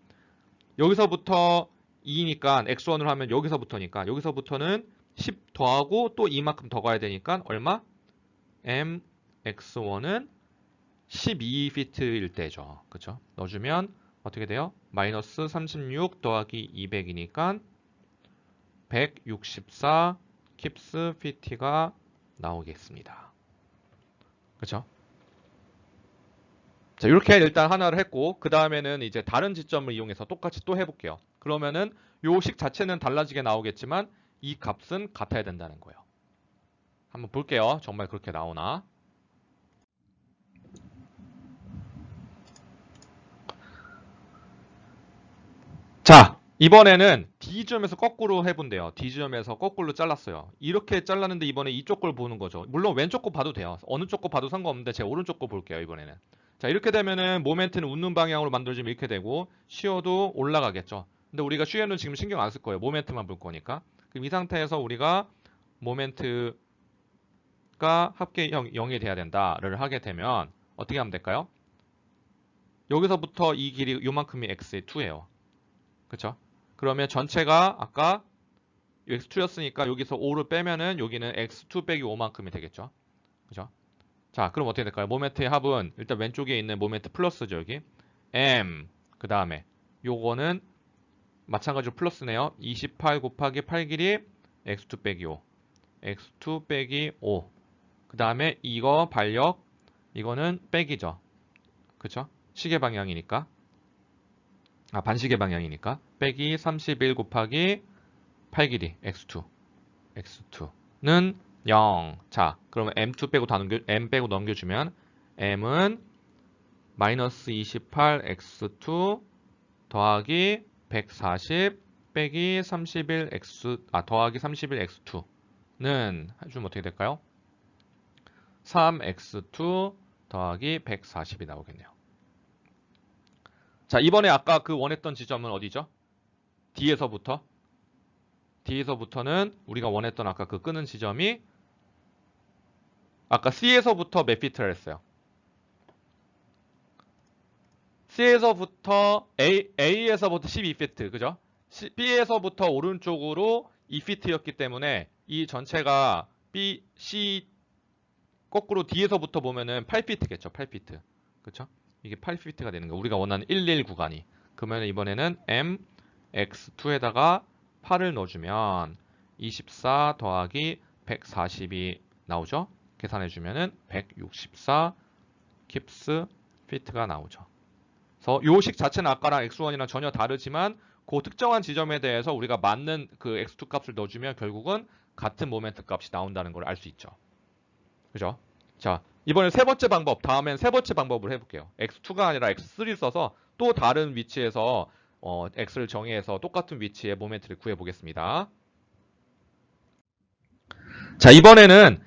여기서부터 2니까 x1으로 하면 여기서부터니까 여기서부터는 10 더하고 또 이만큼 더 가야 되니까 얼마? mx1은 12feet일 때죠. 그쵸? 넣어주면 어떻게 돼요? 마이너스 36 더하기 200이니까 164 킵스 feet가 나오겠습니다. 그쵸? 자, 이렇게 일단 하나를 했고, 그 다음에는 이제 다른 지점을 이용해서 똑같이 또 해볼게요. 그러면은 요 식 자체는 달라지게 나오겠지만 이 값은 같아야 된다는 거예요. 한번 볼게요. 정말 그렇게 나오나? 자, 이번에는 D지점에서 거꾸로 해본대요. D지점에서 거꾸로 잘랐어요. 이렇게 잘랐는데 이번에 이쪽 걸 보는 거죠. 물론 왼쪽 거 봐도 돼요. 어느 쪽 거 봐도 상관없는데 제가 오른쪽 거 볼게요. 이번에는. 자, 이렇게 되면은 모멘트는 웃는 방향으로 만들어지면 이렇게 되고 시어도 올라가겠죠. 근데 우리가 시어는 지금 신경 안 쓸 거예요. 모멘트만 볼 거니까. 그럼 이 상태에서 우리가 모멘트가 합계 0이 돼야 된다를 하게 되면 어떻게 하면 될까요? 여기서부터 이 길이 요만큼이 x의 2예요. 그쵸? 그러면 전체가 아까 x2였으니까 여기서 5를 빼면은 여기는 x2 빼기 5만큼이 되겠죠. 그죠? 자, 그럼 어떻게 될까요? 모멘트의 합은 일단 왼쪽에 있는 모멘트 플러스죠, 여기. m 그 다음에 요거는 마찬가지로 플러스네요. 28 곱하기 8 길이 x2 빼기 5. x2 빼기 5. 그 다음에 이거 반력 이거는 빼기죠. 그쵸? 시계 방향이니까. 아, 반시계 방향이니까. 빼기 31 곱하기 8 길이 x2. x2는 0. 자, 그러면 m2 빼고 m 빼고 넘겨주면 m은 마이너스 28 x2 더하기 140 빼기 31 더하기 31 x2는 해주면 어떻게 될까요? 3x2 더하기 140이 나오겠네요. 자, 이번에 아까 그 원했던 지점은 어디죠? D에서부터는 우리가 원했던 아까 그 끄는 지점이 아까 C에서부터 몇 피트를 했어요? A에서부터 12피트, 그죠? B에서부터 오른쪽으로 2피트였기 때문에 이 전체가 C 거꾸로 D에서부터 보면은 8피트겠죠, 8피트. 그쵸? 이게 8피트가 되는 거예요. 우리가 원하는 11 구간이. 그러면 이번에는 X2에다가 8을 넣어주면 24 더하기 140이 나오죠? 계산해주면은 164 킵스 피트가 나오죠. 그래서 요 식 자체는 아까랑 x1이랑 전혀 다르지만 그 특정한 지점에 대해서 우리가 맞는 그 x2 값을 넣어주면 결국은 같은 모멘트 값이 나온다는 걸 알 수 있죠. 그죠? 자, 이번에 세 번째 방법, 다음엔 세 번째 방법을 해볼게요. x2가 아니라 x3 써서 또 다른 위치에서 x를 정의해서 똑같은 위치의 모멘트를 구해보겠습니다. 자, 이번에는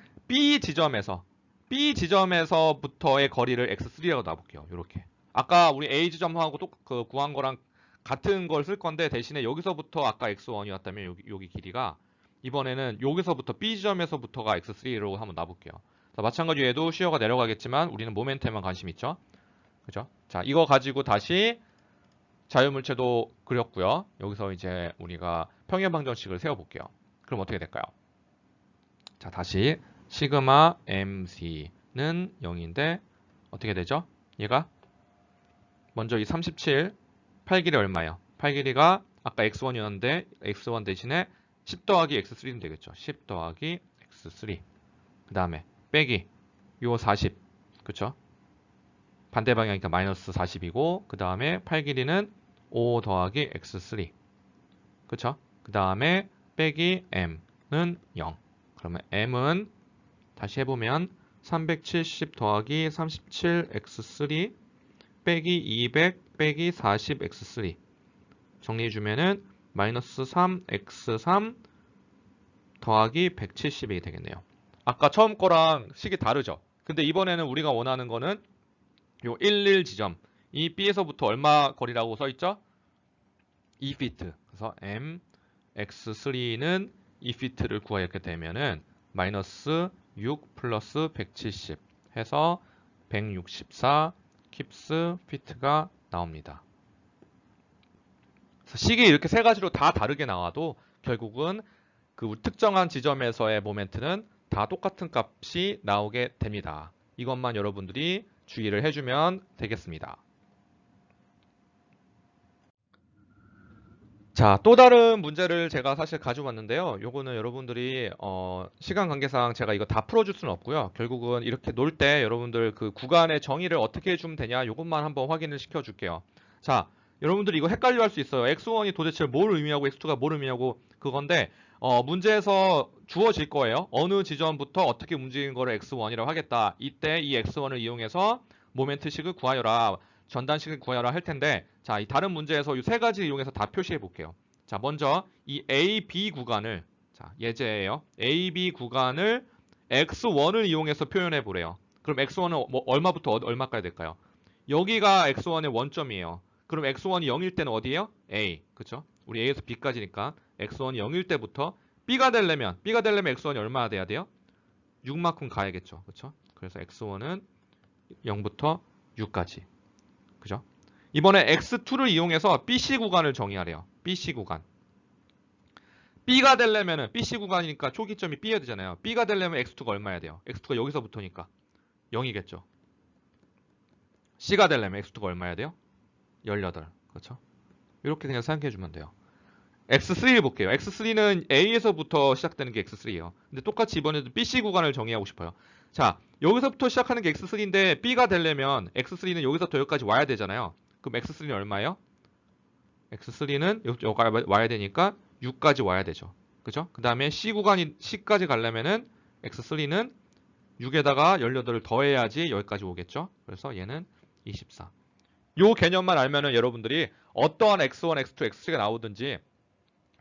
B지점에서부터의 거리를 x3라고 놔볼게요. 이렇게. 아까 우리 A 지점하고 또 그 구한 거랑 같은 걸 쓸 건데 대신에 여기서부터 아까 x1이었다면 여기 길이가 이번에는 여기서부터 B 지점에서부터가 x3로 한번 놔볼게요. 자, 마찬가지로 얘도 시어가 내려가겠지만 우리는 모멘트에만 관심 있죠. 그죠? 자, 이거 가지고 다시 자유물체도 그렸고요. 여기서 이제 우리가 평행방정식을 세워볼게요. 그럼 어떻게 될까요? 자, 다시 시그마 mc는 0인데 어떻게 되죠? 얘가 먼저 이 37, 8 길이 얼마예요? 8 길이가 아까 x1이었는데 x1 대신에 10 더하기 x3는 되겠죠. 10 더하기 x3. 그 다음에 빼기 요 40. 그쵸? 반대 방향이니까 마이너스 40이고 그 다음에 8 길이는 5 더하기 x3. 그쵸? 그 다음에 빼기 m는 0. 그러면 m은 다시 해보면 370 더하기 37x3 빼기 200 빼기 40x3 정리해주면은 마이너스 3x3 더하기 170이 되겠네요. 아까 처음 거랑 식이 다르죠? 근데 이번에는 우리가 원하는 거는 요 11 지점 이 B에서부터 얼마 거리라고 써있죠? 2피트. 그래서 mx3는 2피트를 구하게 되면은 마이너스 6 플러스 170 해서 164 킵스 피트가 나옵니다. 식이 이렇게 세 가지로 다 다르게 나와도 결국은 그 특정한 지점에서의 모멘트는 다 똑같은 값이 나오게 됩니다. 이것만 여러분들이 주의를 해주면 되겠습니다. 자, 또 다른 문제를 제가 사실 가져왔는데요. 요거는 여러분들이 시간 관계상 제가 이거 다 풀어줄 수는 없고요. 결국은 이렇게 놀 때 여러분들 그 구간의 정의를 어떻게 해주면 되냐 요것만 한번 확인을 시켜줄게요. 자, 여러분들이 이거 헷갈려 할 수 있어요. x1이 도대체 뭘 의미하고 x2가 뭘 의미하고 그건데 문제에서 주어질 거예요. 어느 지점부터 어떻게 움직이는 거를 x1이라고 하겠다. 이때 이 x1을 이용해서 모멘트식을 구하여라. 전단식을 구하여라 할 텐데, 자, 이 다른 문제에서 이 세 가지 이용해서 다 표시해 볼게요. 자, 먼저 이 A, B 구간을, 자, 예제예요. A, B 구간을 x1을 이용해서 표현해 보래요. 그럼 x1은 뭐 얼마부터 얼마까지 될까요? 여기가 x1의 원점이에요. 그럼 x1이 0일 때는 어디예요? A, 그쵸? 우리 A에서 B까지니까 x1이 0일 때부터 B가 되려면 x1이 얼마나 돼야 돼요? 6만큼 가야겠죠. 그쵸? 그래서 x1은 0부터 6까지. 그죠? 이번에 x2를 이용해서 BC 구간을 정의하래요. BC 구간. B가 되려면은 BC 구간이니까 초기점이 B여야 되잖아요. B가 되려면 x2가 얼마야 돼요? x2가 여기서부터니까 0이겠죠. C가 되려면 x2가 얼마야 돼요? 18. 그렇죠? 이렇게 그냥 생각해 주면 돼요. x3를 볼게요. x3는 A에서부터 시작되는 게 x3예요. 근데 똑같이 이번에도 BC 구간을 정의하고 싶어요. 자, 여기서부터 시작하는 게 x3인데 B가 되려면 x3는 여기서부터 여기까지 와야 되잖아요. 그럼 x3는 얼마예요? x3는 여기 와야 되니까 6까지 와야 되죠. 그죠? 그 다음에 C까지 가려면은 x3는 6에다가 18을 더해야지 여기까지 오겠죠. 그래서 얘는 24. 요 개념만 알면은 여러분들이 어떠한 x1, x2, x3가 나오든지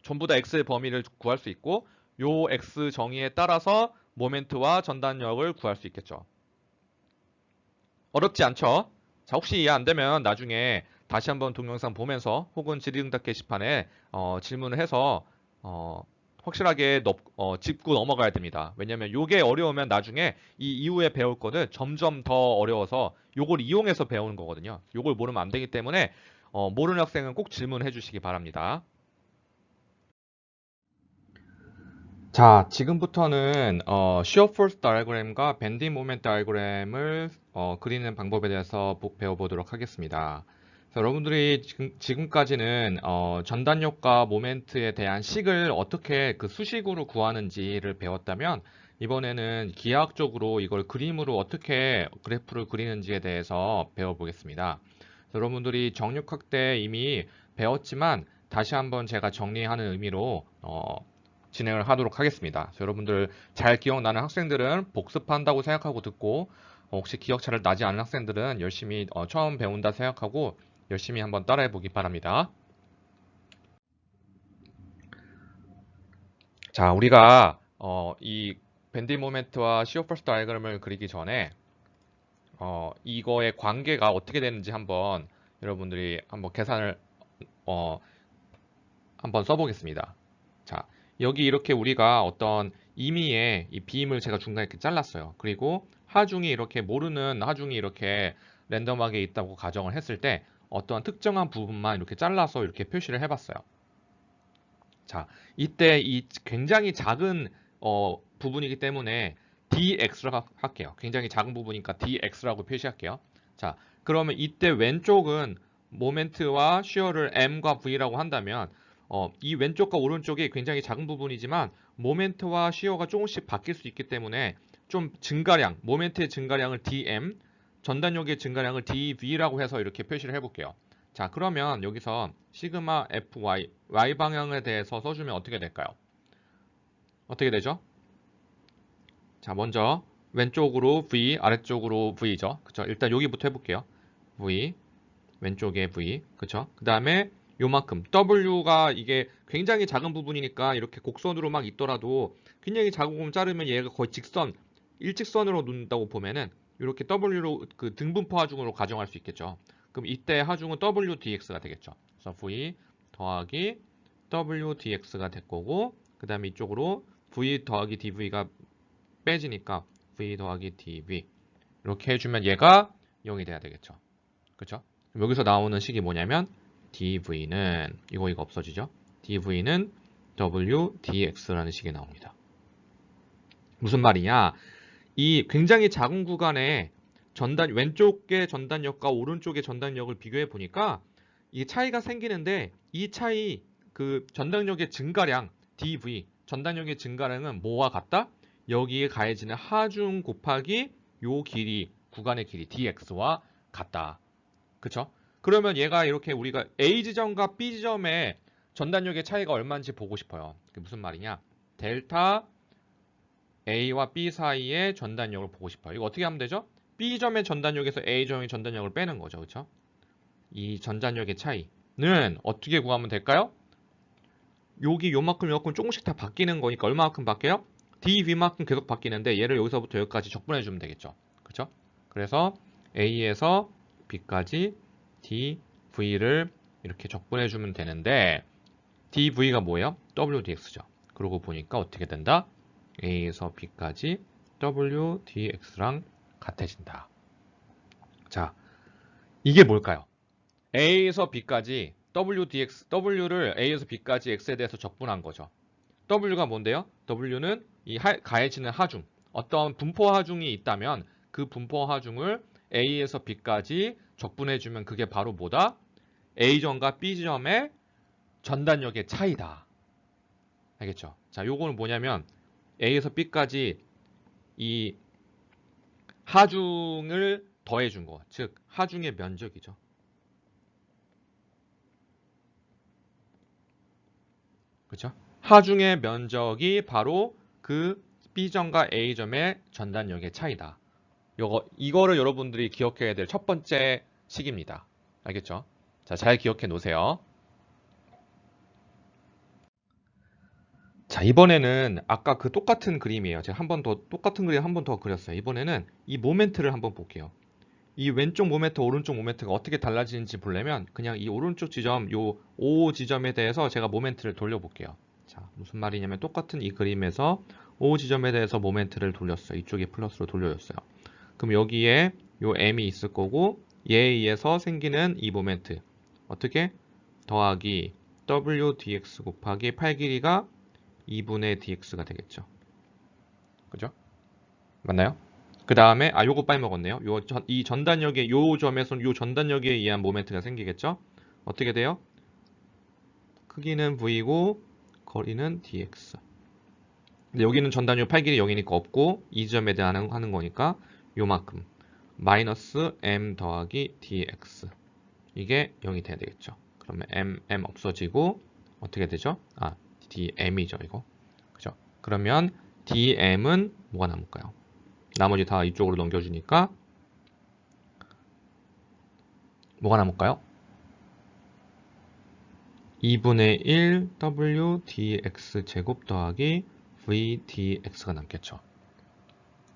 전부 다 x의 범위를 구할 수 있고 요 x 정의에 따라서 모멘트와 전단력을 구할 수 있겠죠. 어렵지 않죠? 자, 혹시 이해 안 되면 나중에 다시 한번 동영상 보면서 혹은 질의응답 게시판에 질문을 해서 확실하게 짚고 넘어가야 됩니다. 왜냐면 요게 어려우면 나중에 이 이후에 배울 거는 점점 더 어려워서 요걸 이용해서 배우는 거거든요. 요걸 모르면 안 되기 때문에 모르는 학생은 꼭 질문해 주시기 바랍니다. 자, 지금부터는 shear force diagram과 bending moment diagram을 그리는 방법에 대해서 배워보도록 하겠습니다. 여러분들이 지금까지는 전단력과 모멘트에 대한 식을 어떻게 그 수식으로 구하는지를 배웠다면 이번에는 기하학적으로 이걸 그림으로 어떻게 그래프를 그리는지에 대해서 배워보겠습니다. 여러분들이 정육학 때 이미 배웠지만 다시 한번 제가 정리하는 의미로 진행을 하도록 하겠습니다. 여러분들 잘 기억나는 학생들은 복습한다고 생각하고 듣고 혹시 기억 잘 나지 않은 학생들은 열심히 처음 배운다 생각하고 열심히 한번 따라해 보기 바랍니다. 자, 우리가 이 밴디 모멘트와 시어 퍼스트 다이어그램을 그리기 전에 이거의 관계가 어떻게 되는지 한번 여러분들이 한번 계산을 한번 써보겠습니다. 자, 여기 이렇게 우리가 어떤 임의의 이 빔을 제가 중간에 이렇게 잘랐어요. 그리고 하중이 이렇게 모르는 하중이 이렇게 랜덤하게 있다고 가정을 했을 때 어떠한 특정한 부분만 이렇게 잘라서 이렇게 표시를 해봤어요. 자, 이때 이 굉장히 작은 부분이기 때문에 dx라고 할게요. 굉장히 작은 부분이니까 dx라고 표시할게요. 자, 그러면 이때 왼쪽은 모멘트와 쉬어를 m과 v라고 한다면 이 왼쪽과 오른쪽이 굉장히 작은 부분이지만 모멘트와 쉬어가 조금씩 바뀔 수 있기 때문에 좀 증가량, 모멘트의 증가량을 dm, 전단력의 증가량을 dv라고 해서 이렇게 표시를 해볼게요. 자, 그러면 여기서 시그마 fy, y 방향에 대해서 써주면 어떻게 될까요? 어떻게 되죠? 자, 먼저 왼쪽으로 v, 아래쪽으로 v죠. 그쵸? 일단 여기부터 해볼게요. v, 왼쪽에 v, 그쵸? 그 다음에 요만큼 w가 이게 굉장히 작은 부분이니까 이렇게 곡선으로 막 있더라도 굉장히 작은 부분 자르면 얘가 거의 일직선으로 놓는다고 보면은 이렇게 w로 그 등분포 하중으로 가정할 수 있겠죠. 그럼 이때 하중은 wdx가 되겠죠. 그래서 v 더하기 wdx가 될 거고 그 다음에 이쪽으로 v 더하기 dv가 빼지니까 v 더하기 dv 이렇게 해주면 얘가 0이 돼야 되겠죠. 그쵸? 그럼 여기서 나오는 식이 뭐냐면 dv는 이거 없어지죠. dv는 w dx라는 식이 나옵니다. 무슨 말이냐? 이 굉장히 작은 구간에 왼쪽의 전단력과 오른쪽의 전단력을 비교해 보니까 이 차이가 생기는데 이 차이 그 전단력의 증가량 dv 전단력의 증가량은 뭐와 같다? 여기에 가해지는 하중 곱하기 요 길이 구간의 길이 dx와 같다. 그쵸? 그러면 얘가 이렇게 우리가 A 지점과 B 지점의 전단력의 차이가 얼마인지 보고 싶어요. 그게 무슨 말이냐? 델타 A와 B 사이의 전단력을 보고 싶어요. 이거 어떻게 하면 되죠? B점의 전단력에서 A점의 전단력을 빼는 거죠. 그렇죠? 이 전단력의 차이는 어떻게 구하면 될까요? 여기 요만큼 조금씩 다 바뀌는 거니까 얼마만큼 바뀌어요? dV만큼 계속 바뀌는데 얘를 여기서부터 여기까지 적분해 주면 되겠죠. 그렇죠? 그래서 A에서 B까지 dV를 이렇게 적분해 주면 되는데 dV가 뭐예요? WDX죠. 그러고 보니까 어떻게 된다? A에서 B까지 WDX랑 같아진다. 자, 이게 뭘까요? A에서 B까지 W를 A에서 B까지 X에 대해서 적분한 거죠. W가 뭔데요? W는 이 가해지는 하중, 어떤 분포 하중이 있다면 그 분포 하중을 A에서 B까지 적분해주면 그게 바로 뭐다? A점과 B점의 전단력의 차이다. 알겠죠? 자, 요거는 뭐냐면 A에서 B까지 이 하중을 더해준 거, 즉 하중의 면적이죠. 그렇죠? 하중의 면적이 바로 그 B점과 A점의 전단력의 차이다. 이거를 여러분들이 기억해야 될 첫 번째 식입니다. 알겠죠? 자, 잘 기억해 놓으세요. 자, 이번에는 아까 그 똑같은 그림이에요. 제가 똑같은 그림 한 번 더 그렸어요. 이번에는 이 모멘트를 한번 볼게요. 이 왼쪽 모멘트, 오른쪽 모멘트가 어떻게 달라지는지 보려면 그냥 이 오른쪽 지점, 요 O 지점에 대해서 제가 모멘트를 돌려볼게요. 자, 무슨 말이냐면 똑같은 이 그림에서 O 지점에 대해서 모멘트를 돌렸어요. 이쪽에 플러스로 돌려줬어요. 그럼 여기에 요 M이 있을 거고 얘에 의해서 생기는 이 모멘트 어떻게? 더하기 WDX 곱하기 8 길이가 2분의 dx가 되겠죠. 그죠? 맞나요? 그 다음에 요거 빠먹었네요. 이 전단력의 요 점에서는 요 전단력에 의한 모멘트가 생기겠죠? 어떻게 돼요? 크기는 v고 거리는 dx. 근데 여기는 전단력 8길이 0이니까 없고 이 점에 대한 하는 거니까 요만큼 마이너스 m 더하기 dx 이게 0이 돼야 되겠죠. 그러면 m 없어지고 어떻게 되죠? dm이죠 이거. 그죠? 그러면 dm은 뭐가 남을까요? 나머지 다 이쪽으로 넘겨주니까 뭐가 남을까요? 2분의 1 w dx 제곱 더하기 v dx가 남겠죠.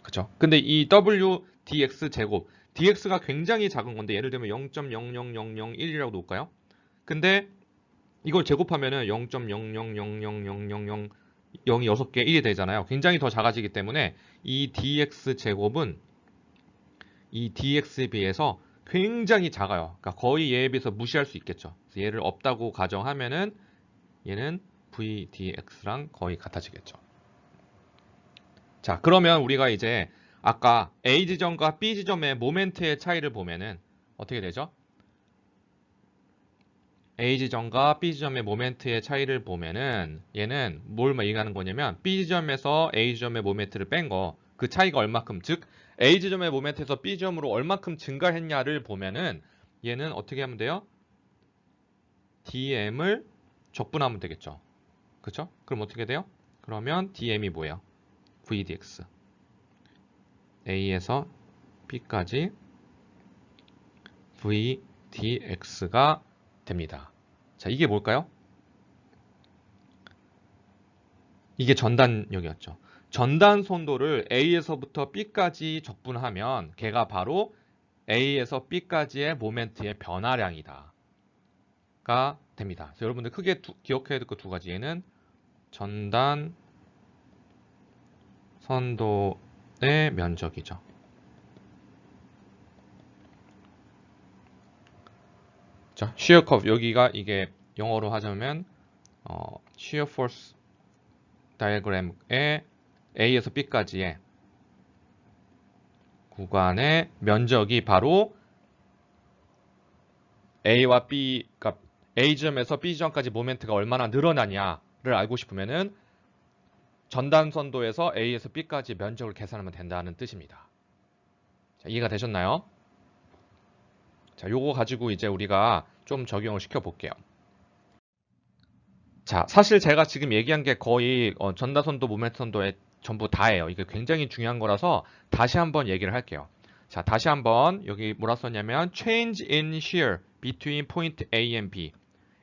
그쵸? 근데 이 w dx 제곱 dx가 굉장히 작은 건데 예를 들면 0.00001이라고 놓을까요? 근데 이걸 제곱하면은 0.0000000 0이 6개 1이 되잖아요. 굉장히 더 작아지기 때문에 이 dx 제곱은 이 dx에 비해서 굉장히 작아요. 그러니까 거의 얘에 비해서 무시할 수 있겠죠. 그래서 얘를 없다고 가정하면은 얘는 v dx랑 거의 같아지겠죠. 자, 그러면 우리가 이제 아까 A 지점과 B 지점의 모멘트의 차이를 보면은 어떻게 되죠? A 지점과 B 지점의 모멘트의 차이를 보면은 얘는 뭘 얘기하는 거냐면 B 지점에서 A 지점의 모멘트를 뺀 거, 그 차이가 얼마큼, 즉 A 지점의 모멘트에서 B 지점으로 얼마큼 증가했냐를 보면은 얘는 어떻게 하면 돼요? dm을 적분하면 되겠죠. 그쵸? 그럼 어떻게 돼요? 그러면 dm이 뭐예요? vdx. A에서 B까지 vdx가 됩니다. 자, 이게 뭘까요? 이게 전단력이었죠. 전단 손도를 A에서부터 B까지 적분하면 걔가 바로 A에서 B까지의 모멘트의 변화량이다. 가 됩니다. 그래서 여러분들 크게 기억해야 될 거 두 가지. 얘는 전단 선도의 면적이죠. 자, shear curve 여기가 이게 영어로 하자면 shear force 다이어그램의 A에서 B까지의 구간의 면적이 바로 A와 B, 그러니까 A 지점에서 B 지점까지 모멘트가 얼마나 늘어나냐를 알고 싶으면은 전단선도에서 A에서 B까지 면적을 계산하면 된다는 뜻입니다. 자, 이해가 되셨나요? 자, 요거 가지고 이제 우리가 좀 적용을 시켜 볼게요. 자, 사실 제가 지금 얘기한 게 거의 전단선도, 모멘트선도에 전부 다예요. 이게 굉장히 중요한 거라서 다시 한번 얘기를 할게요. 자, 다시 한번 여기 뭐라 썼냐면 change in shear between point A and B.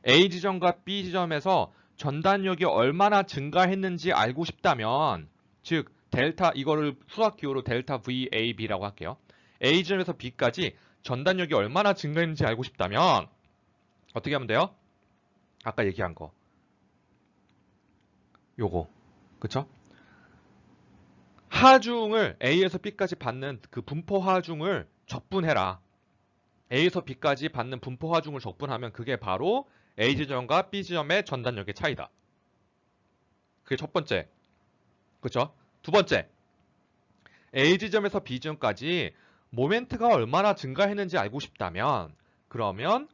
A 지점과 B 지점에서 전단력이 얼마나 증가했는지 알고 싶다면, 즉 델타, 이거를 수학 기호로 델타 VAB라고 할게요. A 지점에서 B까지 전단력이 얼마나 증가했는지 알고 싶다면 어떻게 하면 돼요? 아까 얘기한 거 요거, 그쵸? 하중을 A에서 B까지 받는 그 분포 하중을 적분해라. A에서 B까지 받는 분포 하중을 적분하면 그게 바로 A 지점과 B 지점의 전단력의 차이다. 그게 첫 번째. 그쵸? 두 번째. A 지점에서 B 지점까지 모멘트가 얼마나 증가했는지 알고 싶다면, 그러면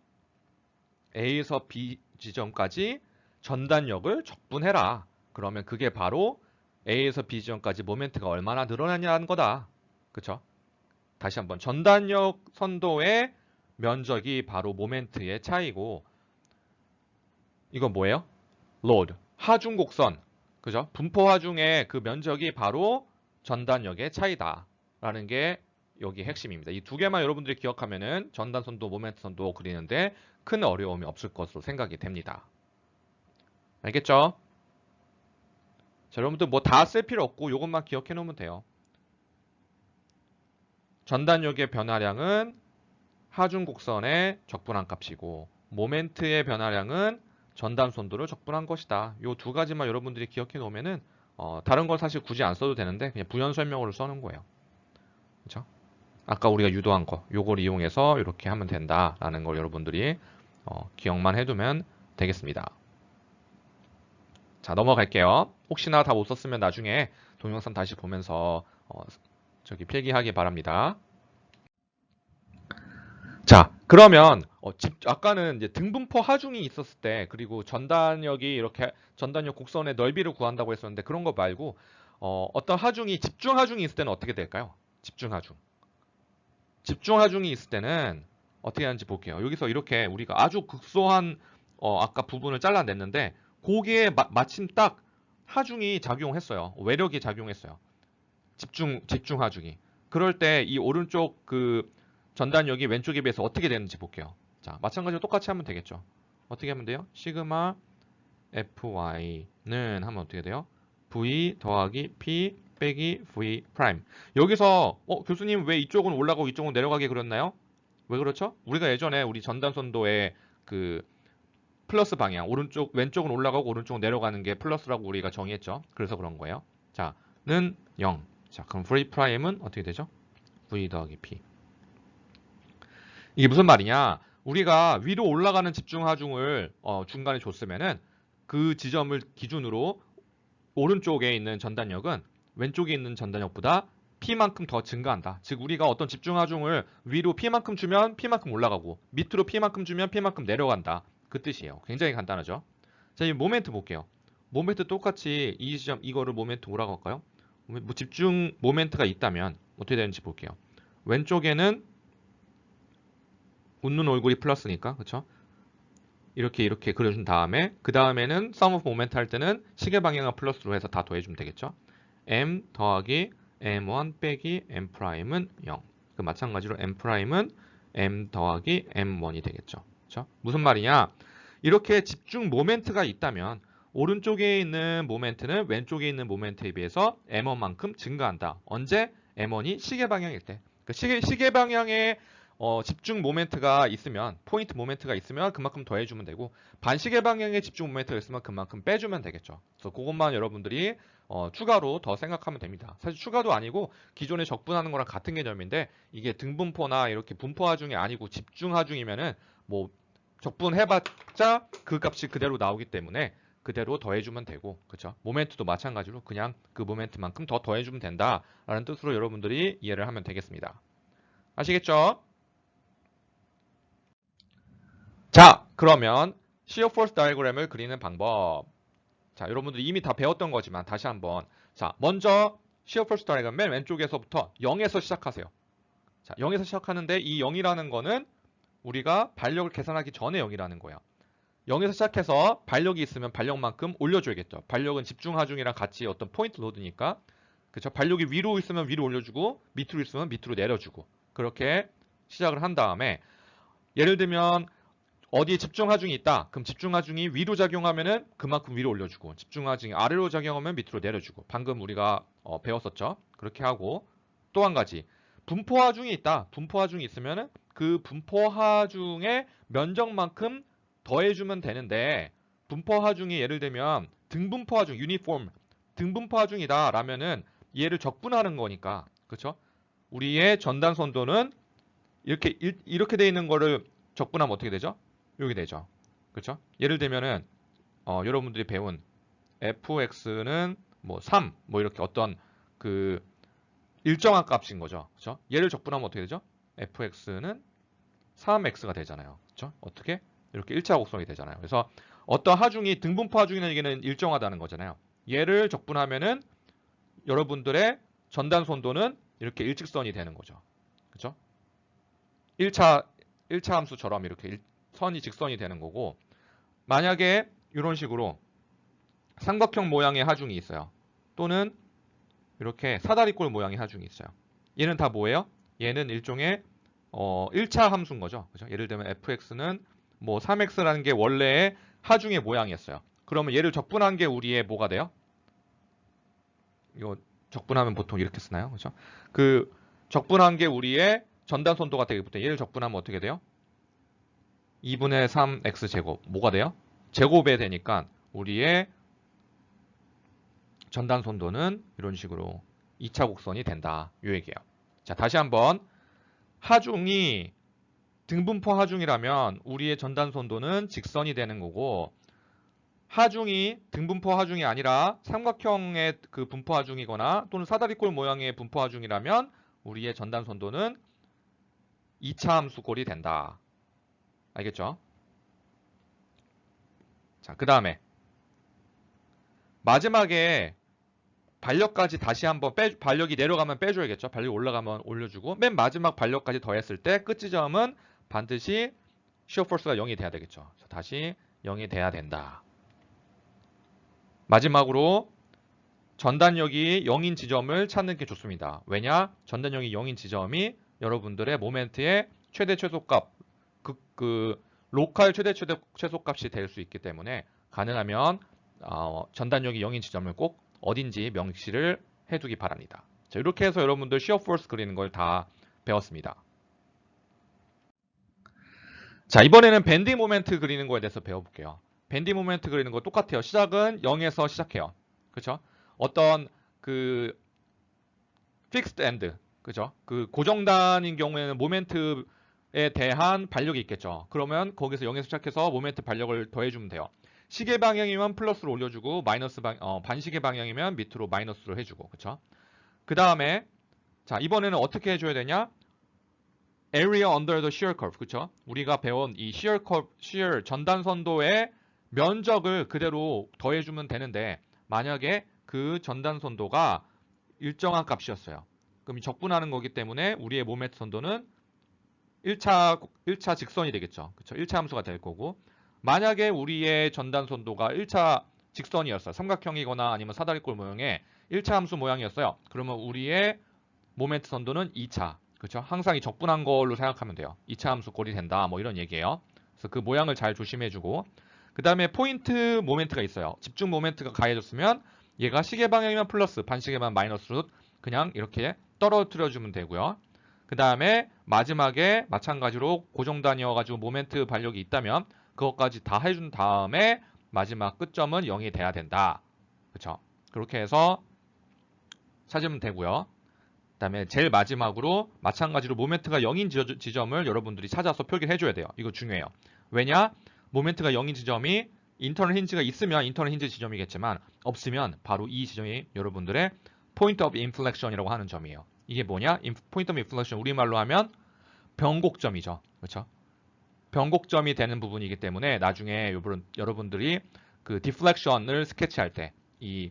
A에서 B 지점까지 전단력을 적분해라. 그러면 그게 바로 A에서 B 지점까지 모멘트가 얼마나 늘어나냐는 거다. 그쵸? 다시 한번 전단력 선도의 면적이 바로 모멘트의 차이고, 이건 뭐예요? load, 하중 곡선. 그죠? 분포 하중의 그 면적이 바로 전단력의 차이다. 라는 게 여기 핵심입니다. 이 두 개만 여러분들이 기억하면은 전단선도, 모멘트선도 그리는데 큰 어려움이 없을 것으로 생각이 됩니다. 알겠죠? 자, 여러분들 뭐 다 쓸 필요 없고 이것만 기억해 놓으면 돼요. 전단력의 변화량은 하중 곡선의 적분한 값이고, 모멘트의 변화량은 전단 선도를 적분한 것이다. 이 두 가지만 여러분들이 기억해 놓으면은 다른 건 사실 굳이 안 써도 되는데 그냥 부연 설명으로 써놓은 거예요. 그렇죠? 아까 우리가 유도한 거, 요걸 이용해서 이렇게 하면 된다라는 걸 여러분들이 기억만 해두면 되겠습니다. 자, 넘어갈게요. 혹시나 다 못 썼으면 나중에 동영상 다시 보면서 저기 필기하기 바랍니다. 자, 그러면 아까는 이제 등분포 하중이 있었을 때, 그리고 전단력이 이렇게 전단력 곡선의 넓이를 구한다고 했었는데, 그런 거 말고 어떤 하중이 집중 하중이 있을 때는 어떻게 될까요? 집중 하중. 집중 하중이 있을 때는 어떻게 하는지 볼게요. 여기서 이렇게 우리가 아주 극소한 아까 부분을 잘라냈는데, 거기에 마침 딱 하중이 작용했어요. 외력이 작용했어요. 집중 하중이. 그럴 때 이 오른쪽 그 전단력이 왼쪽에 비해서 어떻게 되는지 볼게요. 자, 마찬가지로 똑같이 하면 되겠죠. 어떻게 하면 돼요? 시그마 FY는 하면 어떻게 돼요? V 더하기 P 빼기 V 프라임. 여기서 교수님 왜 이쪽은 올라가고 이쪽은 내려가게 그렸나요? 왜 그렇죠? 우리가 예전에 우리 전단선도의 그 플러스 방향, 오른쪽 왼쪽은 올라가고 오른쪽은 내려가는 게 플러스라고 우리가 정의했죠. 그래서 그런 거예요. 자, 는 0. 자, 그럼 V 프라임은 어떻게 되죠? V 더하기 P. 이게 무슨 말이냐? 우리가 위로 올라가는 집중 하중을 중간에 줬으면은 그 지점을 기준으로 오른쪽에 있는 전단력은 왼쪽에 있는 전단력보다 P만큼 더 증가한다. 즉 우리가 어떤 집중 하중을 위로 P만큼 주면 P만큼 올라가고, 밑으로 P만큼 주면 P만큼 내려간다. 그 뜻이에요. 굉장히 간단하죠? 자, 이 모멘트 볼게요. 모멘트 똑같이 이 지점 이거를 모멘트 올라갈까요? 뭐 집중 모멘트가 있다면 어떻게 되는지 볼게요. 왼쪽에는 웃는 얼굴이 플러스니까, 그쵸? 이렇게 그려준 다음에 그 다음에는 sum of moment 할 때는 시계 방향을 플러스로 해서 다 더해주면 되겠죠? m 더하기 m1 빼기 m 프라임은 0. 그 마찬가지로 m 프라임은 m 더하기 m1이 되겠죠. 그쵸? 무슨 말이냐? 이렇게 집중 모멘트가 있다면 오른쪽에 있는 모멘트는 왼쪽에 있는 모멘트에 비해서 m1만큼 증가한다. 언제? m1이 시계 방향일 때. 그 시계 방향의 집중 모멘트가 있으면, 포인트 모멘트가 있으면 그만큼 더해주면 되고, 반시계 방향의 집중 모멘트가 있으면 그만큼 빼주면 되겠죠. 그래서 그것만 여러분들이 추가로 더 생각하면 됩니다. 사실 추가도 아니고 기존에 적분하는 거랑 같은 개념인데, 이게 등분포나 이렇게 분포 하중이 아니고 집중 하중이면은 뭐 적분해봤자 그 값이 그대로 나오기 때문에 그대로 더해주면 되고, 그쵸? 모멘트도 마찬가지로 그냥 그 모멘트만큼 더 더해주면 된다라는 뜻으로 여러분들이 이해를 하면 되겠습니다. 아시겠죠? 자, 그러면 shear force 다이어그램을 그리는 방법. 자, 여러분들이 이미 다 배웠던 거지만 다시 한번. 자, 먼저 shear force 다이어그램 맨 왼쪽에서부터 0에서 시작하세요. 자, 0에서 시작하는데 이 0이라는 거는 우리가 발력을 계산하기 전에 0이라는 거예요. 0에서 시작해서 발력이 있으면 발력만큼 올려줘야겠죠. 발력은 집중하중이랑 같이 어떤 포인트 로드니까. 그쵸? 발력이 위로 있으면 위로 올려주고 밑으로 있으면 밑으로 내려주고 그렇게 시작을 한 다음에 예를 들면 어디에 집중하중이 있다. 그럼 집중하중이 위로 작용하면은 그만큼 위로 올려주고 집중하중이 아래로 작용하면 밑으로 내려주고 방금 우리가 배웠었죠. 그렇게 하고 또 한 가지 분포하중이 있다. 분포하중이 있으면은 그 분포하중의 면적만큼 더해주면 되는데 분포하중이 예를 들면 등분포하중 유니폼 등분포하중이다 라면은 얘를 적분하는 거니까 그렇죠? 우리의 전단선도는 이렇게 돼 있는 거를 적분하면 어떻게 되죠? 여기 되죠. 그렇죠? 예를 들면은 여러분들이 배운 fx는 뭐 3, 뭐 이렇게 어떤 그 일정한 값인 거죠. 그렇죠? 얘를 적분하면 어떻게 되죠? fx는 3x가 되잖아요. 그렇죠? 어떻게? 이렇게 1차 곡선이 되잖아요. 그래서 어떤 하중이 등분포 하중이라는 얘기는 일정하다는 거잖아요. 얘를 적분하면은 여러분들의 전단 선도는 이렇게 일직선이 되는 거죠. 그렇죠? 1차 함수처럼 이렇게 선이 직선이 되는 거고 만약에 이런 식으로 삼각형 모양의 하중이 있어요. 또는 이렇게 사다리꼴 모양의 하중이 있어요. 얘는 다 뭐예요? 얘는 일종의 1차 함수인 거죠. 그죠? 예를 들면 fx는 뭐 3x라는 게 원래의 하중의 모양이었어요. 그러면 얘를 적분한 게 우리의 뭐가 돼요? 이거 적분하면 보통 이렇게 쓰나요? 그죠? 그 적분한 게 우리의 전단 선도가 되기 때문에 얘를 적분하면 어떻게 돼요? 2분의 3x 제곱 뭐가 돼요? 제곱에 되니까 우리의 전단 선도는 이런 식으로 2차 곡선이 된다. 요 얘기예요. 자, 다시 한번 하중이 등분포 하중이라면 우리의 전단 선도는 직선이 되는 거고 하중이 등분포 하중이 아니라 삼각형의 그 분포 하중이거나 또는 사다리꼴 모양의 분포 하중이라면 우리의 전단 선도는 2차 함수꼴이 된다. 알겠죠? 자, 그 다음에 마지막에 발력까지 다시 한번 발력이 내려가면 빼줘야겠죠. 발력이 올라가면 올려주고 맨 마지막 발력까지 더했을 때 끝 지점은 반드시 shear force가 0이 돼야 되겠죠. 다시 0이 돼야 된다. 마지막으로 전단력이 0인 지점을 찾는 게 좋습니다. 왜냐? 전단력이 0인 지점이 여러분들의 모멘트의 최대 최소값, 그 로컬 최대 최소값이 될 수 있기 때문에 가능하면 전단력이 0인 지점을 꼭 어딘지 명시를 해두기 바랍니다. 자, 이렇게 해서 여러분들 shear force 그리는 걸 다 배웠습니다. 자, 이번에는 밴딩 모멘트 그리는 거에 대해서 배워볼게요. 밴딩 모멘트 그리는 거 똑같아요. 시작은 0에서 시작해요. 그렇죠? 어떤 그 fixed end, 그죠? 그 고정단인 경우에는 모멘트에 대한 발력이 있겠죠. 그러면 거기서 0에서 시작해서 모멘트 발력을 더해주면 돼요. 시계 방향이면 플러스로 올려주고 마이너스 반시계 방향이면 밑으로 마이너스로 해주고, 그렇죠? 그 다음에 자 이번에는 어떻게 해줘야 되냐? area under the shear curve, 그렇죠? 우리가 배운 이 shear curve, shear 전단 선도의 면적을 그대로 더해주면 되는데 만약에 그 전단 선도가 일정한 값이었어요. 그럼 적분하는 거기 때문에 우리의 모멘트 선도는 1차 직선이 되겠죠. 그렇죠? 1차 함수가 될 거고 만약에 우리의 전단 선도가 1차 직선이었어요. 삼각형이거나 아니면 사다리꼴 모양의 1차 함수 모양이었어요. 그러면 우리의 모멘트 선도는 2차. 그렇죠? 항상 이 적분한 걸로 생각하면 돼요. 2차 함수 꼴이 된다. 뭐 이런 얘기예요. 그래서 그 모양을 잘 조심해주고 그 다음에 포인트 모멘트가 있어요. 집중 모멘트가 가해졌으면 얘가 시계 방향이면 플러스, 반시계만 마이너스로 그냥 이렇게 떨어뜨려주면 되고요. 그 다음에 마지막에 마찬가지로 고정단이어가지고 모멘트 발력이 있다면 그것까지 다 해준 다음에 마지막 끝점은 0이 돼야 된다. 그렇죠? 그렇게 해서 찾으면 되고요. 그 다음에 제일 마지막으로 마찬가지로 모멘트가 0인 지점을 여러분들이 찾아서 표기를 해줘야 돼요. 이거 중요해요. 왜냐? 모멘트가 0인 지점이 인터널 힌지가 있으면 인터널 힌지 지점이겠지만 없으면 바로 이 지점이 여러분들의 포인트 오브 인플렉션이라고 하는 점이에요. 이게 뭐냐? 포인트 오브 인플렉션 우리말로 하면 변곡점이죠. 그렇죠? 변곡점이 되는 부분이기 때문에 나중에 여러분들이 그 디플렉션을 스케치할 때 이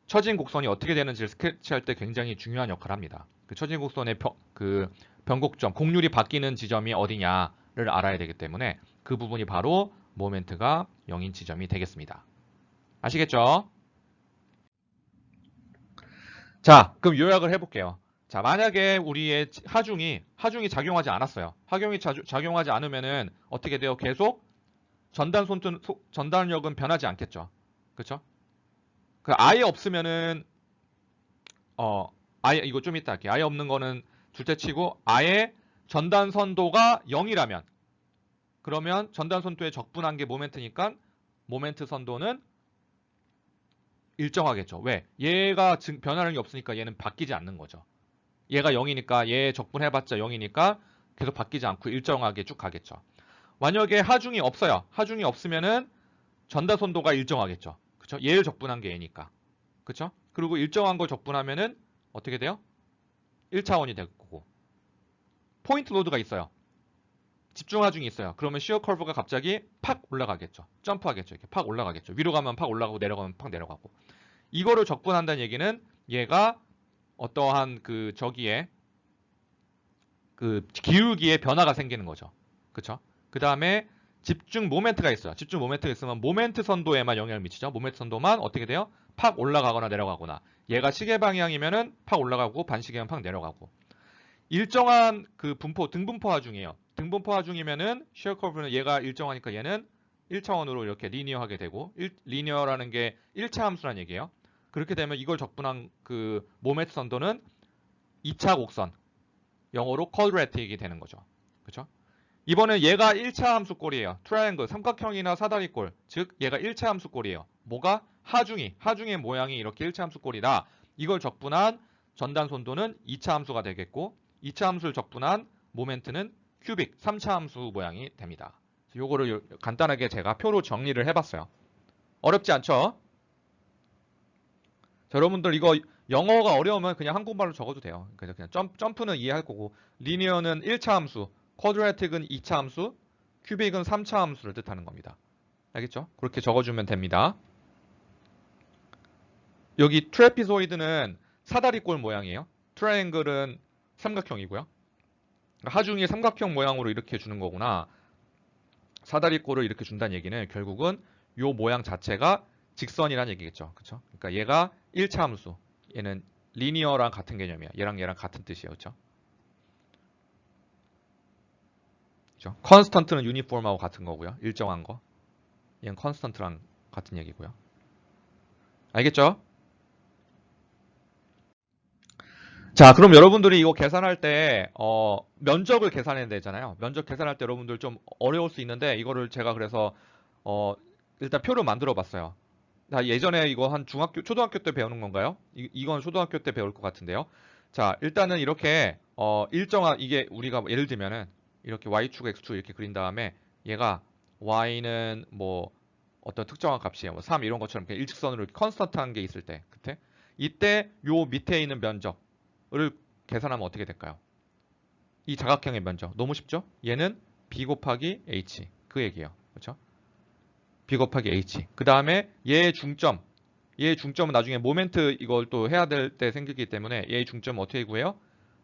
처진 곡선이 어떻게 되는지를 스케치할 때 굉장히 중요한 역할을 합니다. 그 처진 곡선의 그 변곡점, 곡률이 바뀌는 지점이 어디냐를 알아야 되기 때문에 그 부분이 바로 모멘트가 0인 지점이 되겠습니다. 아시겠죠? 자, 그럼 요약을 해볼게요. 자, 만약에 우리의 하중이 작용하지 않았어요. 하중이 작용하지 않으면은 어떻게 돼요? 계속 전단력은 변하지 않겠죠. 그렇죠? 그 아예 없으면은 아예 이거 좀 이따 할게요. 아예 없는 거는 둘째치고 아예 전단 선도가 0이라면 그러면 전단 선도에 적분한 게 모멘트니까 모멘트 선도는 일정하겠죠. 왜? 얘가 변화량이 없으니까 얘는 바뀌지 않는 거죠. 얘가 0이니까 얘 적분해봤자 0이니까 계속 바뀌지 않고 일정하게 쭉 가겠죠. 만약에 하중이 없어요. 하중이 없으면은 전단 선도가 일정하겠죠. 그쵸? 얘를 적분한 게 얘니까. 그쵸? 그리고 일정한 걸 적분하면은 어떻게 돼요? 1차원이 될 거고. 포인트 로드가 있어요. 집중 하중이 있어요. 그러면 시어 커브가 갑자기 팍 올라가겠죠. 점프하겠죠. 이렇게 팍 올라가겠죠. 위로 가면 팍 올라가고 내려가면 팍 내려가고. 이거를 적분한다는 얘기는 얘가 어떠한 그 저기에 그 기울기에 변화가 생기는 거죠. 그쵸? 그 다음에 집중 모멘트가 있어요. 집중 모멘트가 있으면 모멘트 선도에만 영향을 미치죠. 모멘트 선도만 어떻게 돼요? 팍 올라가거나 내려가거나. 얘가 시계 방향이면은 팍 올라가고 반시계면 팍 내려가고. 일정한 그 분포, 등분포 하중이에요. 등분포 하중이면은 시어 커브는 얘가 일정하니까 얘는 1차원으로 이렇게 리니어하게 되고 리니어라는 게 1차 함수란 얘기예요. 그렇게 되면 이걸 적분한 그 모멘트 선도는 2차 곡선, 영어로 quadratic이 되는 거죠. 그렇죠? 이번엔 얘가 1차 함수꼴이에요. 트라이앵글, 삼각형이나 사다리꼴, 즉 얘가 1차 함수꼴이에요. 뭐가? 하중의 모양이 이렇게 1차 함수꼴이다. 이걸 적분한 전단 선도는 2차 함수가 되겠고 2차 함수를 적분한 모멘트는 큐빅, 3차 함수 모양이 됩니다. 요거를 간단하게 제가 표로 정리를 해봤어요. 어렵지 않죠? 자, 여러분들 이거 영어가 어려우면 그냥 한국말로 적어도 돼요. 그냥 점프는 이해할 거고 리니어는 1차 함수, 쿼드라틱은 2차 함수, 큐빅은 3차 함수를 뜻하는 겁니다. 알겠죠? 그렇게 적어주면 됩니다. 여기 트래피조이드는 사다리꼴 모양이에요. 트라이앵글은 삼각형이고요. 하중이 삼각형 모양으로 이렇게 주는 거구나. 사다리꼴을 이렇게 준다는 얘기는 결국은 요 모양 자체가 직선이라는 얘기겠죠. 그렇죠? 그러니까 얘가 1차 함수, 얘는 리니어랑 같은 개념이야. 얘랑 같은 뜻이에요. 그렇죠? 그렇죠? 컨스턴트는 유니폼하고 같은 거고요. 일정한 거. 얘는 컨스턴트랑 같은 얘기고요. 알겠죠? 자, 그럼 여러분들이 이거 계산할 때 면적을 계산해야 되잖아요. 면적 계산할 때 여러분들 좀 어려울 수 있는데 이거를 제가 그래서 일단 표를 만들어 봤어요. 자, 예전에 이거 한 초등학교 때 배우는 건가요? 이건 초등학교 때 배울 것 같은데요. 자, 일단은 이렇게 일정한 이게 우리가 예를 들면은 이렇게 y축, x축 이렇게 그린 다음에 얘가 y는 뭐 어떤 특정한 값이에요. 뭐 3 이런 것처럼 그냥 일직선으로 컨스턴트한 게 있을 때, 그때 이때 요 밑에 있는 면적을 계산하면 어떻게 될까요? 이 사각형의 면적 너무 쉽죠? 얘는 b 곱하기 h 그 얘기예요. 그렇죠? b 곱하기 h. 그 다음에 얘의 중점은 나중에 모멘트 이걸 또 해야 될 때 생기기 때문에 얘의 중점은 어떻게 구해요?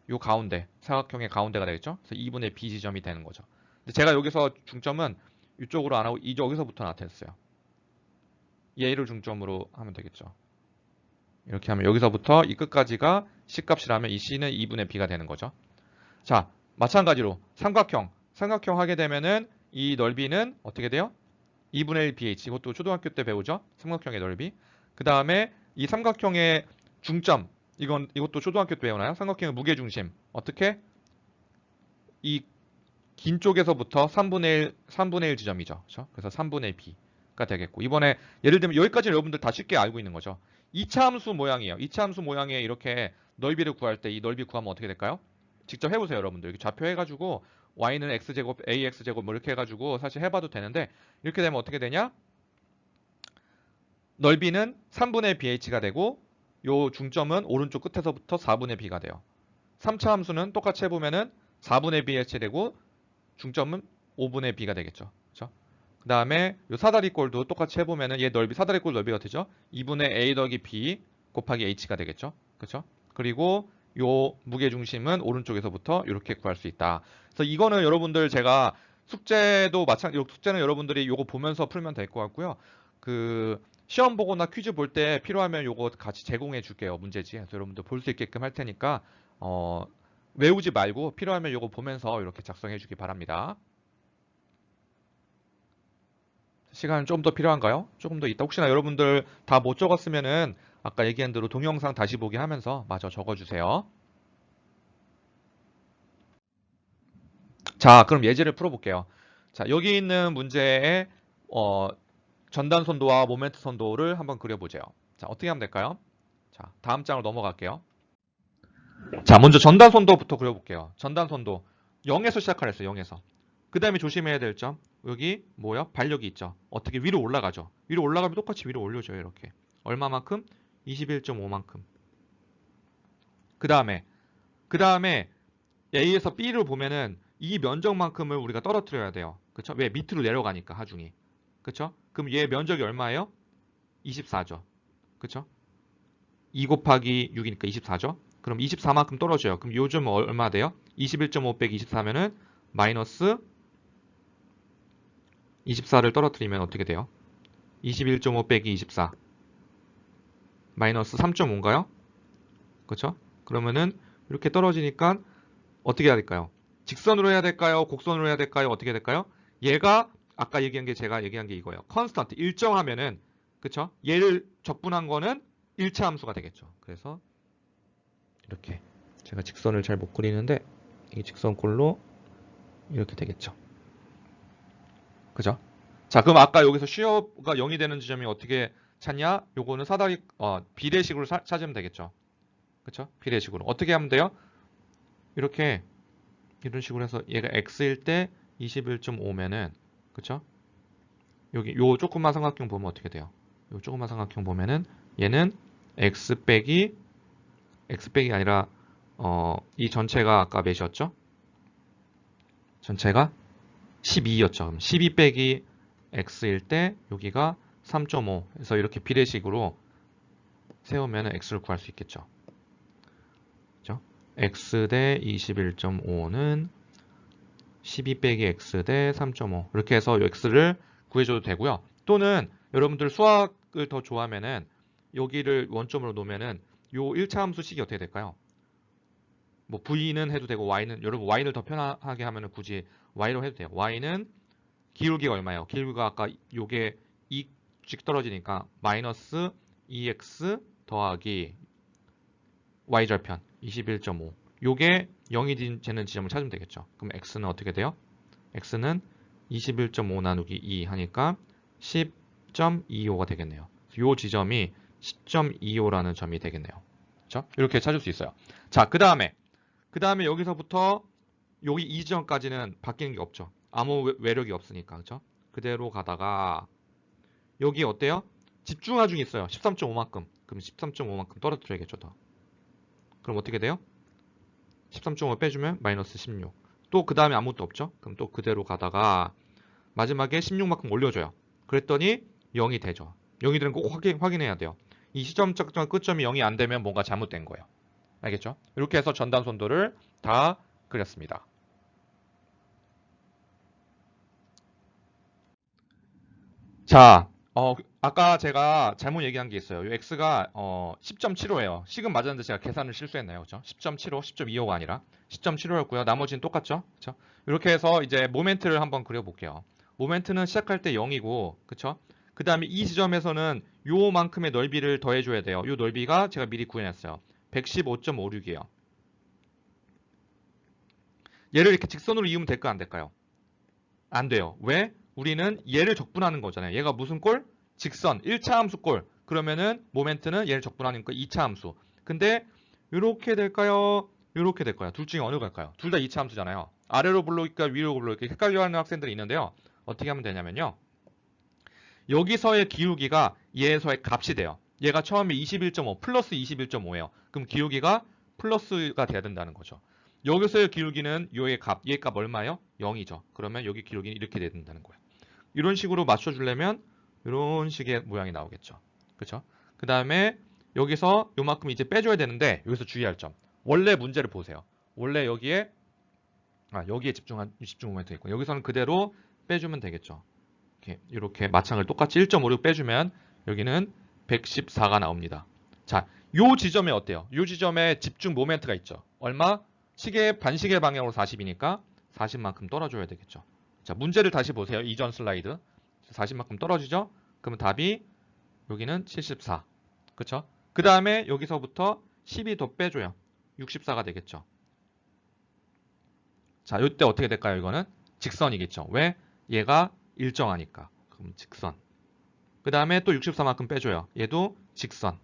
요 가운데, 사각형의 가운데가 되겠죠? 그래서 2분의 b 지점이 되는 거죠. 근데 제가 여기서 중점은 이쪽으로 안 하고 여기서부터 나타냈어요. 얘를 중점으로 하면 되겠죠. 이렇게 하면 여기서부터 이 끝까지가 C값이라면 이 C는 2분의 B가 되는 거죠. 자, 마찬가지로 삼각형 하게 되면은 이 넓이는 어떻게 돼요? 2분의 1 BH. 이것도 초등학교 때 배우죠? 삼각형의 넓이. 그 다음에 이 삼각형의 중점. 이것도 초등학교 때 배우나요? 삼각형의 무게중심. 어떻게? 이 긴 쪽에서부터 3분의 1 지점이죠. 그렇죠? 그래서 3분의 B가 되겠고. 이번에 예를 들면 여기까지 여러분들 다 쉽게 알고 있는 거죠. 2차 함수 모양이에요. 2차 함수 모양에 이렇게 넓이를 구할 때 이 넓이 구하면 어떻게 될까요? 직접 해보세요, 여러분들. 이렇게 좌표 해가지고 y는 x제곱, ax제곱 뭐 이렇게 해가지고 사실 해봐도 되는데 이렇게 되면 어떻게 되냐? 넓이는 3분의 bh가 되고 요 중점은 오른쪽 끝에서부터 4분의 b가 돼요. 3차 함수는 똑같이 해보면은 4분의 bh 되고 중점은 5분의 b가 되겠죠. 그렇죠? 그 다음에 요 사다리꼴도 똑같이 해보면은 얘 넓이 사다리꼴 넓이가 되죠. 2분의 a 더하기 b 곱하기 h가 되겠죠. 그렇죠? 그리고 요 무게 중심은 오른쪽에서부터 이렇게 구할 수 있다. 그래서 이거는 여러분들 제가 숙제도 숙제는 여러분들이 요거 보면서 풀면 될 것 같고요. 그 시험 보거나 퀴즈 볼 때 필요하면 요거 같이 제공해 줄게요. 문제지. 그래서 여러분들 볼 수 있게끔 할 테니까 외우지 말고 필요하면 요거 보면서 이렇게 작성해 주기 바랍니다. 시간 좀 더 필요한가요? 조금 더 있다. 혹시나 여러분들 다 못 적었으면은 아까 얘기한 대로 동영상 다시 보기 하면서 마저 적어주세요. 자, 그럼 예제를 풀어볼게요. 자, 여기 있는 문제의 전단 선도와 모멘트 선도를 한번 그려보죠. 자, 어떻게 하면 될까요? 자, 다음 장으로 넘어갈게요. 자, 먼저 전단 선도부터 그려볼게요. 전단 선도 0에서 시작하랬어요. 0에서. 그 다음에 조심해야 될 점. 여기 뭐요? 반력이 있죠. 어떻게 위로 올라가죠. 위로 올라가면 똑같이 위로 올려줘요. 이렇게. 얼마만큼? 21.5만큼. 그 다음에 A에서 B를 보면은 이 면적만큼을 우리가 떨어뜨려야 돼요. 그쵸? 왜? 밑으로 내려가니까 하중이. 그쵸? 그럼 얘 면적이 얼마예요? 24죠. 그쵸? 2 곱하기 6이니까 24죠. 그럼 24만큼 떨어져요. 그럼 요즘 얼마 돼요? 21.5 빼기 24면은 마이너스 24를 떨어뜨리면 어떻게 돼요? 21.5 빼기 24 마이너스 3.5인가요? 그쵸? 그러면은 이렇게 떨어지니까 어떻게 해야 될까요? 직선으로 해야 될까요? 곡선으로 해야 될까요? 어떻게 해야 될까요? 얘가 아까 얘기한 게 제가 얘기한 게 이거예요. 컨스턴트 일정하면은 그쵸? 얘를 적분한 거는 1차 함수가 되겠죠. 그래서 이렇게 제가 직선을 잘 못 그리는데 이 직선꼴로 이렇게 되겠죠. 그죠? 자, 그럼 아까 여기서 슈어가 0이 되는 지점이 어떻게 찾냐? 요거는 사다리 비례식으로 찾으면 되겠죠. 그쵸? 비례식으로. 어떻게 하면 돼요? 이렇게 이런 식으로 해서 얘가 x일 때 21.5면은 그쵸? 여기 요 조그만 삼각형 보면 어떻게 돼요? 요 조그만 삼각형 보면은 얘는 x 빼기 아니라 이 전체가 아까 몇이었죠? 전체가 12였죠. 그럼 12 빼기 x일 때 여기가 3.5 해서 이렇게 비례식으로 세우면 x를 구할 수 있겠죠. 그죠? x 대 21.5는 12 빼기 x 대 3.5 이렇게 해서 x를 구해줘도 되고요. 또는 여러분들 수학을 더 좋아하면은 여기를 원점으로 놓으면은 요 1차 함수식이 어떻게 될까요? 뭐 v는 해도 되고 y는 여러분 y를 더 편하게 하면은 굳이 y로 해도 돼요. y는 기울기가 얼마예요? 기울기가 아까 요게 2씩 떨어지니까 마이너스 2x 더하기 y절편 21.5 요게 0이 되는 지점을 찾으면 되겠죠. 그럼 x는 어떻게 돼요? x는 21.5 나누기 2 하니까 10.25가 되겠네요. 요 지점이 10.25라는 점이 되겠네요. 그렇죠? 이렇게 찾을 수 있어요. 자, 그 다음에 여기서부터 여기 이 지점까지는 바뀌는 게 없죠. 아무 외력이 없으니까. 그렇죠? 그대로 가다가 여기 어때요? 집중하중이 있어요. 13.5만큼. 그럼 13.5만큼 떨어뜨려야겠죠. 더. 그럼 어떻게 돼요? 13.5 빼주면 마이너스 16. 또 그 다음에 아무것도 없죠. 그럼 또 그대로 가다가 마지막에 16만큼 올려줘요. 그랬더니 0이 되죠. 0이 되는 거 꼭 확인해야 돼요. 이 시점적 끝점이 0이 안 되면 뭔가 잘못된 거예요. 알겠죠? 이렇게 해서 전단 선도를 다 그렸습니다. 자, 아까 제가 잘못 얘기한 게 있어요. 이 x가 10.75예요. 식은 맞았는데 제가 계산을 실수했나요? 그죠? 10.75, 10.25가 아니라 10.75였고요. 나머지는 똑같죠? 그죠? 이렇게 해서 이제 모멘트를 한번 그려볼게요. 모멘트는 시작할 때 0이고, 그쵸? 그 다음에 이 지점에서는 요만큼의 넓이를 더해줘야 돼요. 요 넓이가 제가 미리 구해놨어요. 115.56이에요. 얘를 이렇게 직선으로 이으면 될까 안 될까요? 안 돼요. 왜? 우리는 얘를 적분하는 거잖아요. 얘가 무슨 꼴? 직선 1차 함수 꼴. 그러면은 모멘트는 얘를 적분하니까 2차 함수. 근데 이렇게 될까요? 이렇게 될까요? 둘 중에 어느 걸까요? 둘 다 2차 함수잖아요. 아래로 불러올까 위로 불러올까 헷갈려하는 학생들이 있는데요. 어떻게 하면 되냐면요. 여기서의 기울기가 얘에서의 값이 돼요. 얘가 처음에 21.5 플러스 21.5예요. 그럼 기울기가 플러스가 돼야 된다는 거죠. 여기서의 기울기는 얘 값 얼마예요? 0이죠. 그러면 여기 기울기는 이렇게 돼야 된다는 거예요. 이런 식으로 맞춰주려면 이런 식의 모양이 나오겠죠. 그렇죠? 그 다음에 여기서 요만큼 이제 빼줘야 되는데 여기서 주의할 점. 원래 문제를 보세요. 원래 여기에 집중 모멘트 있고 여기서는 그대로 빼주면 되겠죠. 이렇게 마창을 똑같이 1.56 빼주면 여기는 114가 나옵니다. 자, 요 지점에 어때요? 요 지점에 집중 모멘트가 있죠. 얼마? 반시계 방향으로 40이니까 40만큼 떨어져야 되겠죠. 자, 문제를 다시 보세요. 이전 슬라이드. 40만큼 떨어지죠? 그러면 답이 여기는 74. 그쵸? 그 다음에 여기서부터 10이 더 빼줘요. 64가 되겠죠. 자, 이때 어떻게 될까요? 이거는 직선이겠죠. 왜? 얘가 일정하니까. 그럼 직선. 그 다음에 또 64만큼 빼줘요. 얘도 직선.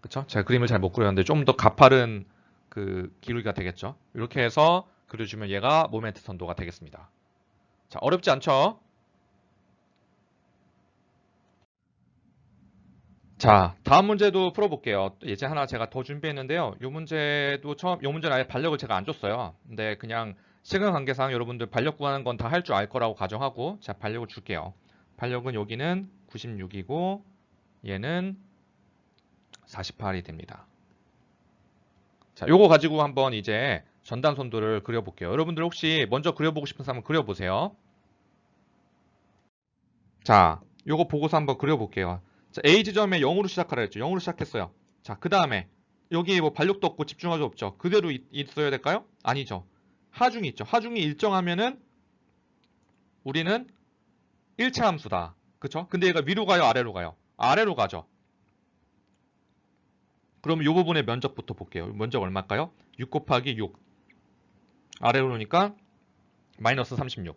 그쵸? 제가 그림을 잘 못 그렸는데 좀 더 가파른 그 기울기가 되겠죠. 이렇게 해서 그려주면 얘가 모멘트 선도가 되겠습니다. 자, 어렵지 않죠? 자, 다음 문제도 풀어볼게요. 예제 하나 제가 더 준비했는데요. 이 문제는 아예 반력을 제가 안 줬어요. 근데 그냥 시간 관계상 여러분들 반력 구하는 건 다 할 줄 알 거라고 가정하고, 자, 반력을 줄게요. 반력은 여기는 96이고, 얘는 48이 됩니다. 자, 요거 가지고 한번 이제 전단 선도를 그려볼게요. 여러분들 혹시 먼저 그려보고 싶은 사람 그려보세요. 자, 요거 보고서 한번 그려볼게요. 자, A 지점에 0으로 시작하라 했죠. 0으로 시작했어요. 자, 그 다음에 여기 뭐 반력도 없고 집중하도 없죠. 그대로 있어야 될까요? 아니죠. 하중이 있죠. 하중이 일정하면은 우리는 1차 함수다. 그쵸? 근데 얘가 위로 가요? 아래로 가요? 아래로 가죠. 그럼 이 부분의 면적부터 볼게요. 면적 얼마일까요? 6 곱하기 6. 아래로 오니까 마이너스 36.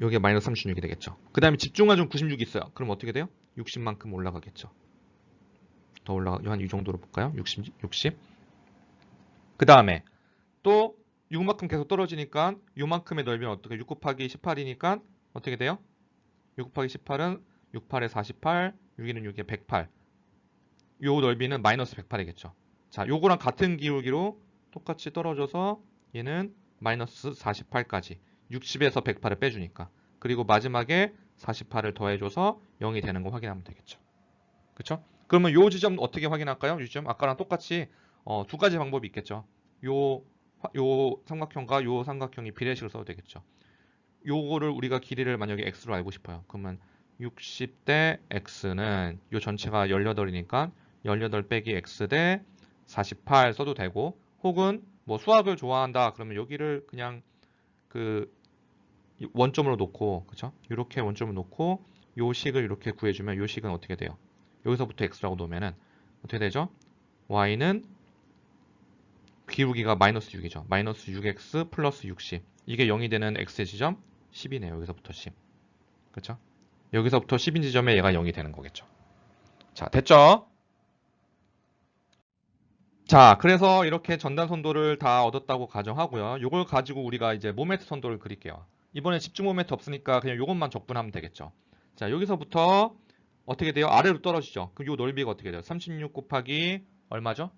여기가 마이너스 36이 되겠죠. 그 다음에 집중하중 96이 있어요. 그럼 어떻게 돼요? 60만큼 올라가겠죠. 더 한 이 정도로 볼까요? 60. 그 다음에 또 6만큼 계속 떨어지니까 요만큼의 넓이는 어떻게 6 곱하기 18이니까 어떻게 돼요? 6 곱하기 18은 68에 48, 6에는 6에 108. 요 넓이는 마이너스 108이겠죠. 자, 요거랑 같은 기울기로 똑같이 떨어져서 얘는 마이너스 48까지 60에서 108을 빼주니까 그리고 마지막에 48을 더해줘서 0이 되는 거 확인하면 되겠죠. 그쵸? 그러면 요 지점 어떻게 확인할까요? 이 지점 아까랑 똑같이 두 가지 방법이 있겠죠. 요 삼각형과 요 삼각형이 비례식을 써도 되겠죠. 요거를 우리가 길이를 만약에 x로 알고 싶어요. 그러면 60대 x는 요 전체가 18이니까 18 빼기 x 대 48 써도 되고 혹은 뭐 수학을 좋아한다 그러면 여기를 그냥 그 원점으로 놓고 그쵸? 이렇게 원점을 놓고 요 식을 이렇게 구해주면 요 식은 어떻게 돼요? 여기서부터 x라고 놓으면은 어떻게 되죠? y는 기울기가 마이너스 6이죠. 마이너스 6x 플러스 60. 이게 0이 되는 x의 지점 10이네요. 여기서부터 10. 그렇죠? 여기서부터 10인 지점에 얘가 0이 되는 거겠죠. 자, 됐죠? 자, 그래서 이렇게 전단 선도를 다 얻었다고 가정하고요. 이걸 가지고 우리가 이제 모멘트 선도를 그릴게요. 이번에 집중 모멘트 없으니까 그냥 이것만 적분하면 되겠죠. 자, 여기서부터 어떻게 돼요? 아래로 떨어지죠. 그럼 이 넓이가 어떻게 돼요? 36 곱하기 얼마죠?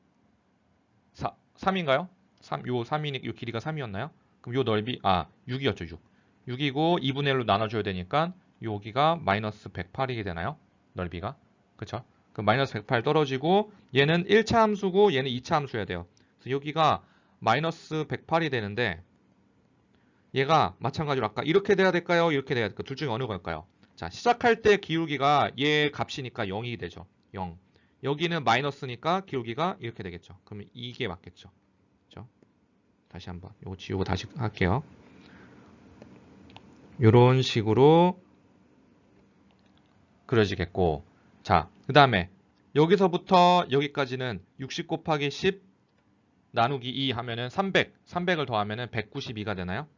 3인가요? 3이니까 요 길이가 3이었나요? 그럼 요 넓이 6이었죠. 6. 6이고 2분의 1로 나눠줘야 되니까 여기가 마이너스 108이게 되나요? 넓이가. 그쵸? 그럼 마이너스 108 떨어지고 얘는 1차 함수고 얘는 2차 함수여야 돼요. 그래서 여기가 마이너스 108이 되는데 얘가 마찬가지로 아까 이렇게 돼야 될까요? 이렇게 돼야 될까요? 둘 중에 어느 걸까요? 자, 시작할 때 기울기가 얘 값이니까 0이 되죠. 0. 여기는 마이너스니까 기울기가 이렇게 되겠죠. 그러면 이게 맞겠죠. 그렇죠? 다시 한번 이거 지우고 다시 할게요. 이런 식으로 그려지겠고 자, 그 다음에 여기서부터 여기까지는 60 곱하기 10 나누기 2 하면은 300을 더하면은 192가 되나요?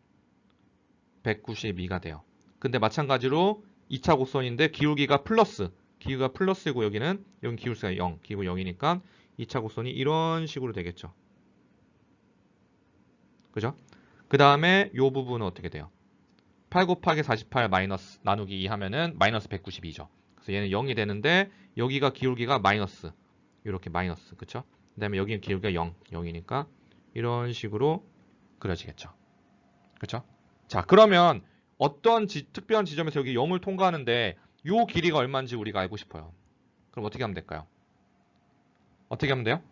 192가 돼요. 근데 마찬가지로 2차 곡선인데 기울기가 플러스 기울기가 플러스고 여기는 기울기가 0, 기울기 0이니까 2차 곡선이 이런 식으로 되겠죠. 그죠? 그 다음에 요 부분은 어떻게 돼요? 8 곱하기 48 마이너스 나누기 2 하면은 마이너스 192죠. 그래서 얘는 0이 되는데 여기가 기울기가 마이너스 이렇게 마이너스 그쵸? 그 다음에 여기는 기울기가 0, 0이니까 이런 식으로 그려지겠죠. 그쵸? 자 그러면 어떤 특별한 지점에서 여기 0을 통과하는데 요 길이가 얼마인지 우리가 알고 싶어요. 그럼 어떻게 하면 될까요? 어떻게 하면 돼요?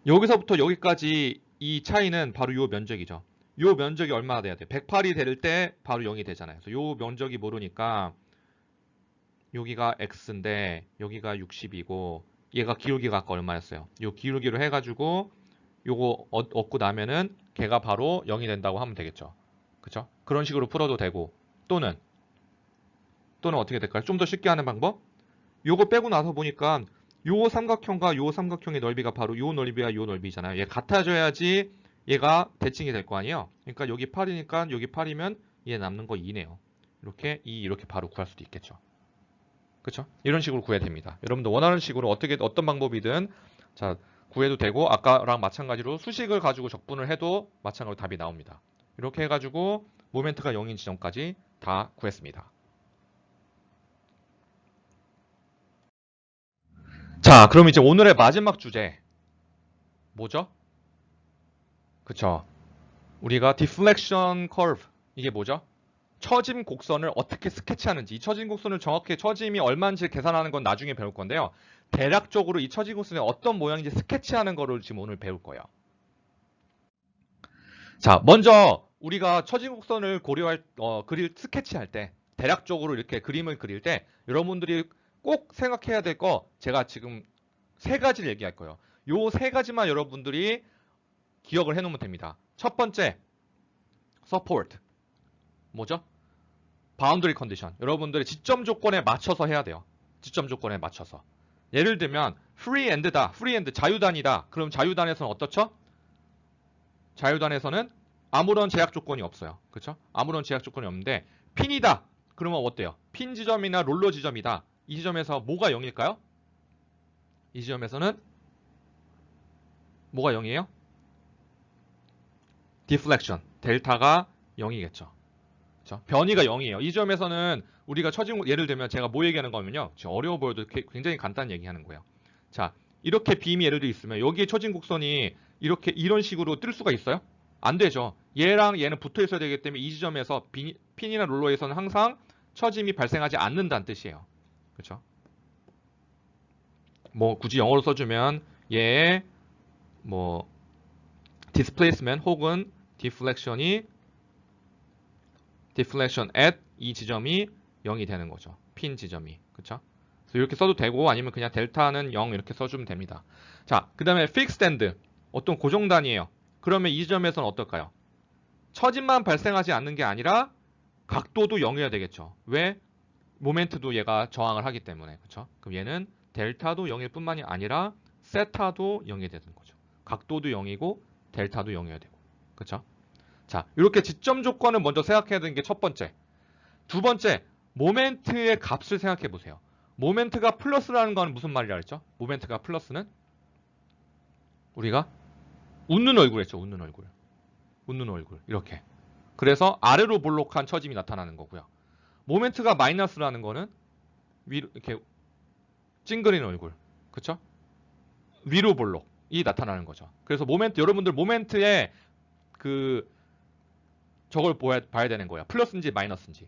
여기서부터 여기까지 이 차이는 바로 요 면적이죠. 요 면적이 얼마나 돼야 돼요? 108이 될 때 바로 0이 되잖아요. 그래서 요 면적이 모르니까 여기가 x인데 여기가 60이고 얘가 기울기가 아까 얼마였어요? 요 기울기로 해가지고 요거 얻고 나면은 걔가 바로 0이 된다고 하면 되겠죠. 그쵸? 그런 식으로 풀어도 되고 또는 어떻게 될까요? 좀 더 쉽게 하는 방법? 요거 빼고 나서 보니까 요 삼각형과 요 삼각형의 넓이가 바로 요 넓이와 요 넓이잖아요. 얘 같아져야지 얘가 대칭이 될 거 아니에요. 그러니까 여기 8이니까 여기 8이면 얘 남는 거 2네요. 이렇게 이렇게 바로 구할 수도 있겠죠. 그렇죠? 이런 식으로 구해야 됩니다. 여러분들 원하는 식으로 어떤 방법이든 자 구해도 되고 아까랑 마찬가지로 수식을 가지고 적분을 해도 마찬가지로 답이 나옵니다. 이렇게 해가지고 모멘트가 0인 지점까지 다 구했습니다. 자, 그럼 이제 오늘의 마지막 주제 뭐죠? 그쵸? 우리가 deflection curve 이게 뭐죠? 처짐 곡선을 어떻게 스케치하는지, 이 처짐 곡선을 정확히 처짐이 얼마인지 계산하는 건 나중에 배울 건데요. 대략적으로 이 처짐 곡선이 어떤 모양인지 스케치하는 거를 지금 오늘 배울 거예요. 자, 먼저 우리가 처짐 곡선을 스케치할 때, 대략적으로 이렇게 그림을 그릴 때 여러분들이 꼭 생각해야 될 거 제가 지금 세 가지를 얘기할 거예요. 요 세 가지만 여러분들이 기억을 해놓으면 됩니다. 첫 번째, support. 뭐죠? 바운더리 컨디션. 여러분들의 지점 조건에 맞춰서 해야 돼요. 지점 조건에 맞춰서. 예를 들면 free end다. free end 자유단이다. 그럼 자유단에서는 어떻죠? 자유단에서는 아무런 제약 조건이 없어요. 그렇죠? 아무런 제약 조건이 없는데 핀이다. 그러면 어때요? 핀 지점이나 롤러 지점이다. 이 지점에서 뭐가 0일까요? 이 지점에서는 뭐가 0이에요? deflection. 델타가 0이겠죠. 그렇죠? 변이가 0이에요. 이 점에서는 우리가 예를 들면 제가 뭐 얘기하는 거면요. 지금 어려워 보여도 굉장히 간단히 얘기하는 거예요. 자, 이렇게 빔이 예를 들어 있으면 여기에 처진 곡선이 이런 식으로 뜰 수가 있어요? 안 되죠. 얘랑 얘는 붙어 있어야 되기 때문에 이 지점에서 핀이나 롤러에서는 항상 처짐이 발생하지 않는다는 뜻이에요. 그렇죠? 뭐 굳이 영어로 써주면 얘의 뭐 displacement 혹은 deflection at 이 지점이 0이 되는 거죠. 핀 지점이. 그쵸? 그래서 이렇게 써도 되고 아니면 그냥 델타는 0 이렇게 써주면 됩니다. 자, 그 다음에 fixed end. 어떤 고정단이에요. 그러면 이 지점에서는 어떨까요? 처짐만 발생하지 않는 게 아니라 각도도 0이어야 되겠죠. 왜? 모멘트도 얘가 저항을 하기 때문에. 그쵸? 그럼 얘는 델타도 0일 뿐만이 아니라 세타도 0이 되는 거죠. 각도도 0이고 델타도 0이어야 되고. 그쵸? 자, 이렇게 지점 조건을 먼저 생각해야 되는 게 첫 번째. 두 번째, 모멘트의 값을 생각해 보세요. 모멘트가 플러스라는 건 무슨 말이라 그랬죠? 모멘트가 플러스는 우리가 웃는 얼굴 했죠. 웃는 얼굴. 웃는 얼굴. 이렇게. 그래서 아래로 볼록한 처짐이 나타나는 거고요. 모멘트가 마이너스라는 거는 위로 이렇게 찡그린 얼굴. 그쵸? 위로 볼록이 나타나는 거죠. 그래서 여러분들 모멘트의 저걸 봐야 되는 거야. 플러스인지 마이너스인지.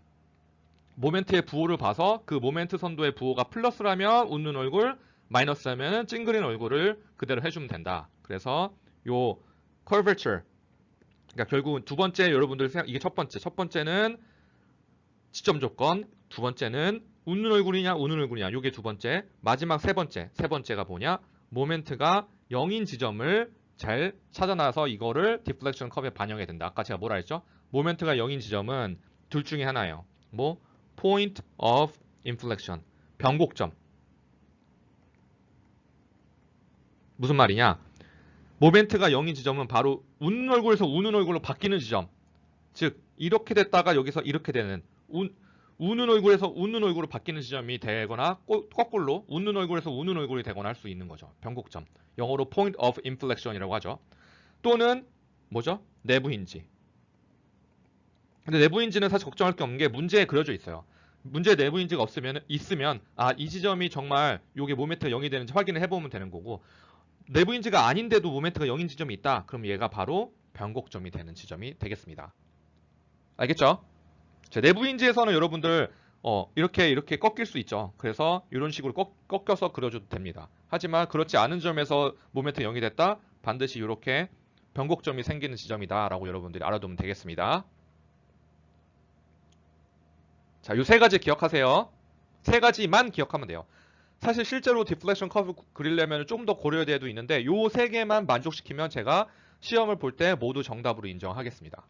모멘트의 부호를 봐서 그 모멘트 선도의 부호가 플러스라면 웃는 얼굴, 마이너스라면 찡그린 얼굴을 그대로 해주면 된다. 그래서 요 curvature, 그러니까 결국은 두 번째 여러분들 이게 첫 번째는 지점 조건, 두 번째는 웃는 얼굴이냐 우는 얼굴이냐 이게 두 번째, 마지막 세 번째가 뭐냐? 모멘트가 0인 지점을 잘 찾아놔서 이거를 디플렉션 컵에 반영해야 된다. 아까 제가 뭐라 했죠? 모멘트가 0인 지점은 둘 중에 하나예요. 뭐? point of inflection. 변곡점. 무슨 말이냐? 모멘트가 0인 지점은 바로 웃는 얼굴에서 우는 얼굴로 바뀌는 지점. 즉 이렇게 됐다가 여기서 이렇게 되는 우는 얼굴에서 웃는 얼굴로 바뀌는 지점이 되거나 거꾸로 웃는 얼굴에서 우는 얼굴이 되거나 할 수 있는 거죠. 변곡점. 영어로 point of inflection이라고 하죠. 또는 뭐죠? 내부 힌지. 근데 내부 힌지는 사실 걱정할 게 없는 게 문제에 그려져 있어요. 문제에 내부 힌지가 있으면 이 지점이 정말 요게 모멘트가 0이 되는지 확인을 해보면 되는 거고, 내부 힌지가 아닌데도 모멘트가 0인 지점이 있다. 그럼 얘가 바로 변곡점이 되는 지점이 되겠습니다. 알겠죠? 자, 내부 힌지에서는 여러분들 이렇게 꺾일 수 있죠. 그래서 이런 식으로 꺾여서 그려줘도 됩니다. 하지만 그렇지 않은 점에서 모멘트 0이 됐다. 반드시 이렇게 변곡점이 생기는 지점이다 라고 여러분들이 알아두면 되겠습니다. 자, 요 세 가지 기억하세요. 세 가지만 기억하면 돼요. 사실 실제로 디플렉션 커브 그리려면 좀 더 고려해야 돼도 있는데 요 세 개만 만족시키면 제가 시험을 볼 때 모두 정답으로 인정하겠습니다.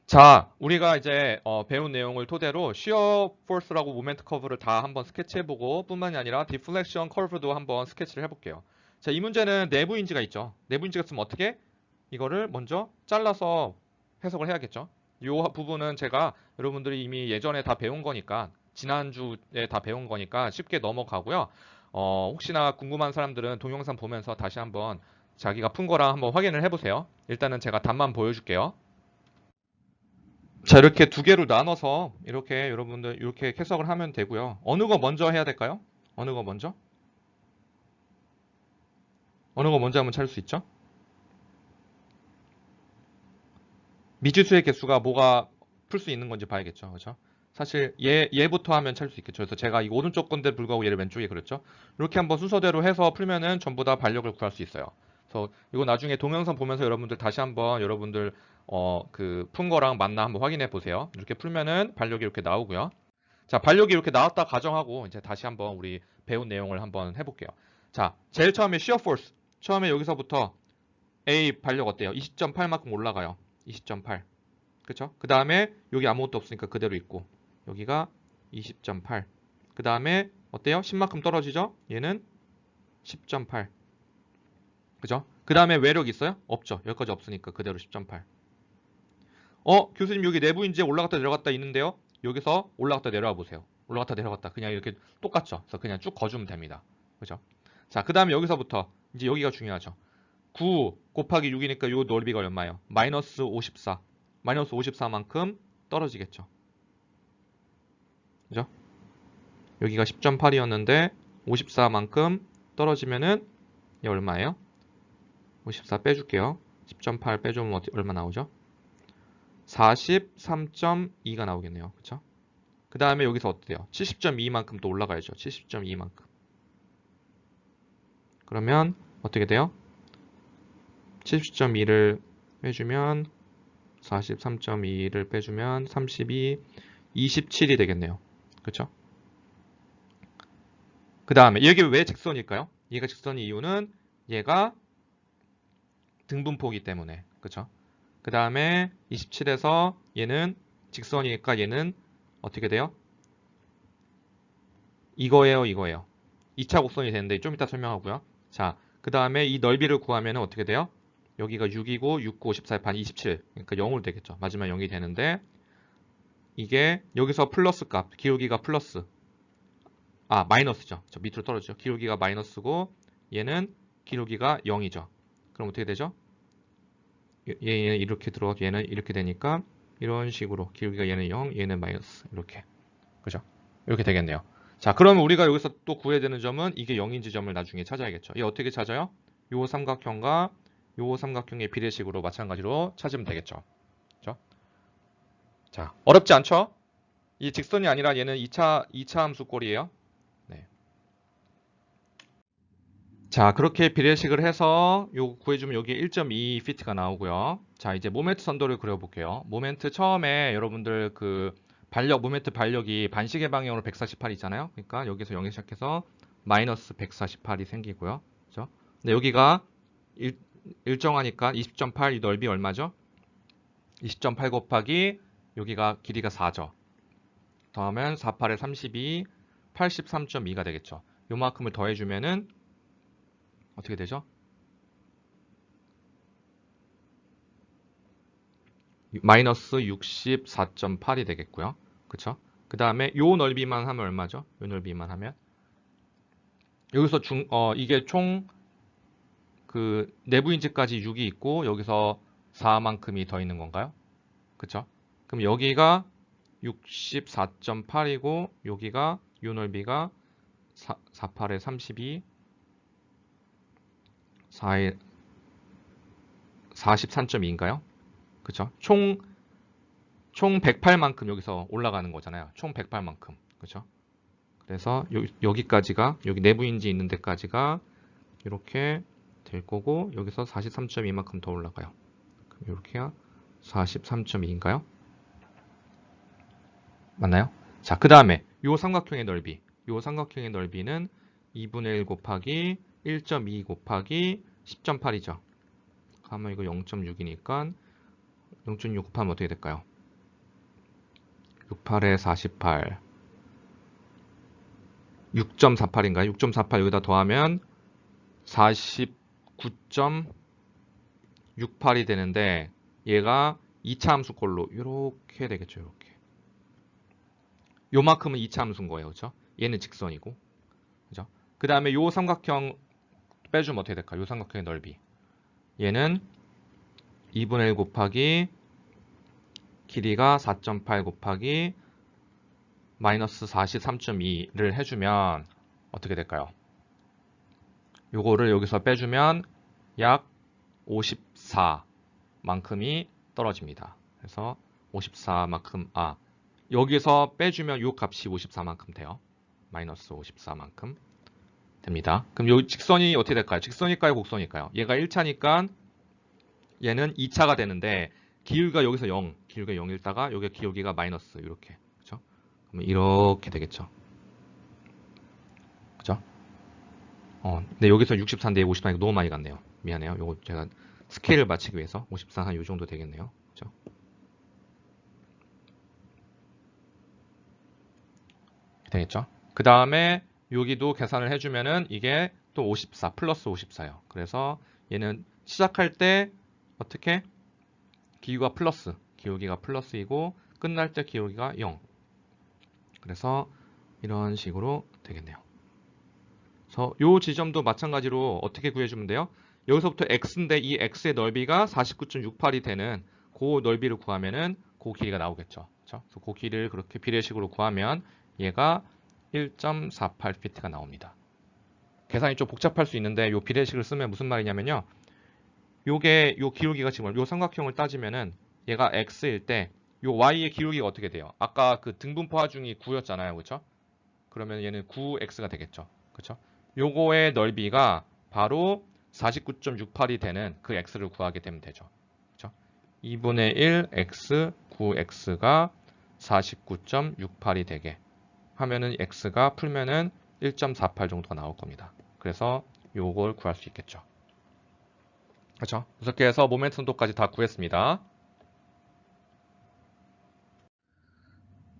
자, 우리가 이제 배운 내용을 토대로 시어 포스라고 모멘트 커브를 다 한번 스케치해보고 뿐만이 아니라 디플렉션 커브도 한번 스케치를 해볼게요. 자, 이 문제는 내부 힌지가 있죠. 내부 힌지가 있으면 어떻게? 이거를 먼저 잘라서 해석을 해야겠죠. 이 부분은 제가 여러분들이 이미 예전에 다 배운 거니까 지난주에 다 배운 거니까 쉽게 넘어가고요. 혹시나 궁금한 사람들은 동영상 보면서 다시 한번 자기가 푼 거랑 한번 확인을 해보세요. 일단은 제가 답만 보여줄게요. 자, 이렇게 두 개로 나눠서 이렇게 여러분들 이렇게 해석을 하면 되고요. 어느 거 먼저 해야 될까요? 어느 거 먼저? 어느 거 먼저 하면 찾을 수 있죠? 미지수의 개수가 뭐가 풀 수 있는 건지 봐야겠죠. 그렇죠? 사실 얘부터 하면 찾을 수 있겠죠. 그래서 제가 이 오른쪽 건데 불구하고 얘를 왼쪽에 그렸죠. 이렇게 한번 순서대로 해서 풀면은 전부 다 반력을 구할 수 있어요. 그래서 이거 나중에 동영상 보면서 여러분들 다시 한번 여러분들 그 푼 거랑 맞나 한번 확인해 보세요. 이렇게 풀면은 반력이 이렇게 나오고요. 자, 반력이 이렇게 나왔다 가정하고 이제 다시 한번 우리 배운 내용을 한번 해볼게요. 자, 제일 처음에 shear force. 처음에 여기서부터 A 반력 어때요? 20.8만큼 올라가요. 20.8. 그쵸? 그 다음에 여기 아무것도 없으니까 그대로 있고 여기가 20.8. 그 다음에 어때요? 10만큼 떨어지죠? 얘는 10.8. 그죠? 그 다음에 외력 있어요? 없죠. 여기까지 없으니까 그대로 10.8. 교수님 여기 내부 인지에 올라갔다 내려갔다 있는데요. 여기서 올라갔다 내려와 보세요. 올라갔다 내려갔다 그냥 이렇게 똑같죠. 그래서 그냥 쭉 거주면 됩니다. 그죠? 자, 그 다음에 여기서부터 이제 여기가 중요하죠. 9 곱하기 6이니까 요 넓이가 얼마예요? 마이너스 54. 마이너스 54만큼 떨어지겠죠. 그죠? 여기가 10.8이었는데 54만큼 떨어지면은 얘 얼마예요? 54 빼줄게요. 10.8 빼주면 얼마 나오죠? 43.2가 나오겠네요. 그쵸? 그 다음에 여기서 어때요? 70.2만큼 또 올라가야죠. 70.2만큼. 그러면 어떻게 돼요? 70.2를 빼주면 43.2를 빼주면 32, 27이 되겠네요. 그쵸? 그 다음에 이게 왜 직선일까요? 얘가 직선의 이유는 얘가 등분포이기 때문에. 그쵸? 그 다음에 27에서 얘는 직선이니까 얘는 어떻게 돼요? 이거예요, 이거예요. 2차 곡선이 되는데 좀 이따 설명하고요. 자, 그 다음에 이 넓이를 구하면 어떻게 돼요? 여기가 6이고 6, 9, 54, 반 27. 그러니까 0으로 되겠죠. 마지막 0이 되는데 이게 여기서 플러스 값, 기울기가 플러스. 마이너스죠. 저 밑으로 떨어지죠. 기울기가 마이너스고 얘는 기울기가 0이죠. 그럼 어떻게 되죠? 얘는 이렇게 들어가고 얘는 이렇게 되니까 이런 식으로 기울기가 얘는 0, 얘는 마이너스 이렇게. 그죠? 이렇게 되겠네요. 자, 그러면 우리가 여기서 또 구해야 되는 점은 이게 0인 지점을 나중에 찾아야겠죠. 이 어떻게 찾아요? 요 삼각형과 요 삼각형의 비례식으로 마찬가지로 찾으면 되겠죠. 그죠? 자, 어렵지 않죠? 이 직선이 아니라 얘는 2차 함수 꼴이에요. 네. 자, 그렇게 비례식을 해서 요 구해주면 여기에 1.2 피트가 나오고요. 자, 이제 모멘트 선도를 그려볼게요. 모멘트 처음에 여러분들 그 모멘트 반력이 반시계 방향으로 148 있잖아요. 그러니까 여기서 0에 시작해서 마이너스 148이 생기고요. 그죠? 근데 여기가 일정하니까 20.8 이 넓이 얼마죠? 20.8 곱하기 여기가 길이가 4죠. 더하면 48에 32, 83.2가 되겠죠. 요만큼을 더해주면은 어떻게 되죠? 마이너스 64.8이 되겠고요. 그쵸? 그 다음에 요 넓이만 하면 얼마죠? 요 넓이만 하면 여기서 이게 총 그 내부 인치까지 6이 있고 여기서 4만큼이 더 있는 건가요? 그쵸? 그럼 여기가 64.8이고 여기가 요 넓이가 48에 32 4에 43.2인가요? 그쵸? 총 108만큼 여기서 올라가는 거잖아요. 총 108만큼. 그쵸? 그래서 여기까지가 여기 내부인지 있는 데까지가 이렇게 될 거고 여기서 43.2만큼 더 올라가요. 그럼 이렇게야 43.2인가요? 맞나요? 자, 그 다음에 요 삼각형의 넓이. 요 삼각형의 넓이는 2분의 1 곱하기 1.2 곱하기 10.8이죠. 그러면 이거 0.6이니까 0.6 곱하면 어떻게 될까요? 68에 48 6.48인가요? 6.48 여기다 더하면 49.68이 되는데 얘가 2차 함수꼴로 이렇게 되겠죠. 이렇게. 요만큼은 2차 함수인 거예요. 그렇죠? 얘는 직선이고. 그죠? 그 다음에 요 삼각형 빼주면 어떻게 될까요? 요 삼각형의 넓이. 얘는 2분의 1 곱하기 길이가 4.8 곱하기 마이너스 43.2를 해주면 어떻게 될까요? 요거를 여기서 빼주면 약 54만큼이 떨어집니다. 그래서 54만큼, 여기서 빼주면 요 값이 54만큼 돼요. 마이너스 54만큼 됩니다. 그럼 요 직선이 어떻게 될까요? 직선일까요? 곡선일까요? 얘가 1차니까 얘는 2차가 되는데 기울기가 여기서 0, 기울기가 0일다가 여기 기울기가 마이너스 이렇게. 그죠? 그러면 이렇게 되겠죠. 그죠? 근데 여기서 64인데 54니까 너무 많이 갔네요. 미안해요. 요거 제가 스케일을 맞추기 위해서 54 한 요 정도 되겠네요. 그죠? 되겠죠? 그 다음에 여기도 계산을 해주면은 이게 또 54 플러스 54요. 그래서 얘는 시작할 때 어떻게? 기울기가 플러스, 기울기가 플러스이고 끝날 때 기울기가 0. 그래서 이런 식으로 되겠네요. 그래서 이 지점도 마찬가지로 어떻게 구해주면 돼요? 여기서부터 x인데 이 x의 넓이가 49.68이 되는 그 넓이를 구하면은 그 길이가 나오겠죠. 그렇죠? 그래서 그 길이를 그렇게 비례식으로 구하면 얘가 1.48피트가 나옵니다. 계산이 좀 복잡할 수 있는데 이 비례식을 쓰면 무슨 말이냐면요. 요게 요 기울기가 지금 요 삼각형을 따지면은 얘가 x일 때 요 y의 기울기가 어떻게 돼요? 아까 그 등분포 하중이 9였잖아요. 그렇죠? 그러면 얘는 9x가 되겠죠. 그렇죠? 요거의 넓이가 바로 49.68이 되는 그 x를 구하게 되면 되죠. 그렇죠? 2분의 1 x 9x가 49.68이 되게 하면은 x가 풀면은 1.48 정도가 나올 겁니다. 그래서 요걸 구할 수 있겠죠. 그렇죠? 이렇게 해서 모멘트 선도까지 다 구했습니다.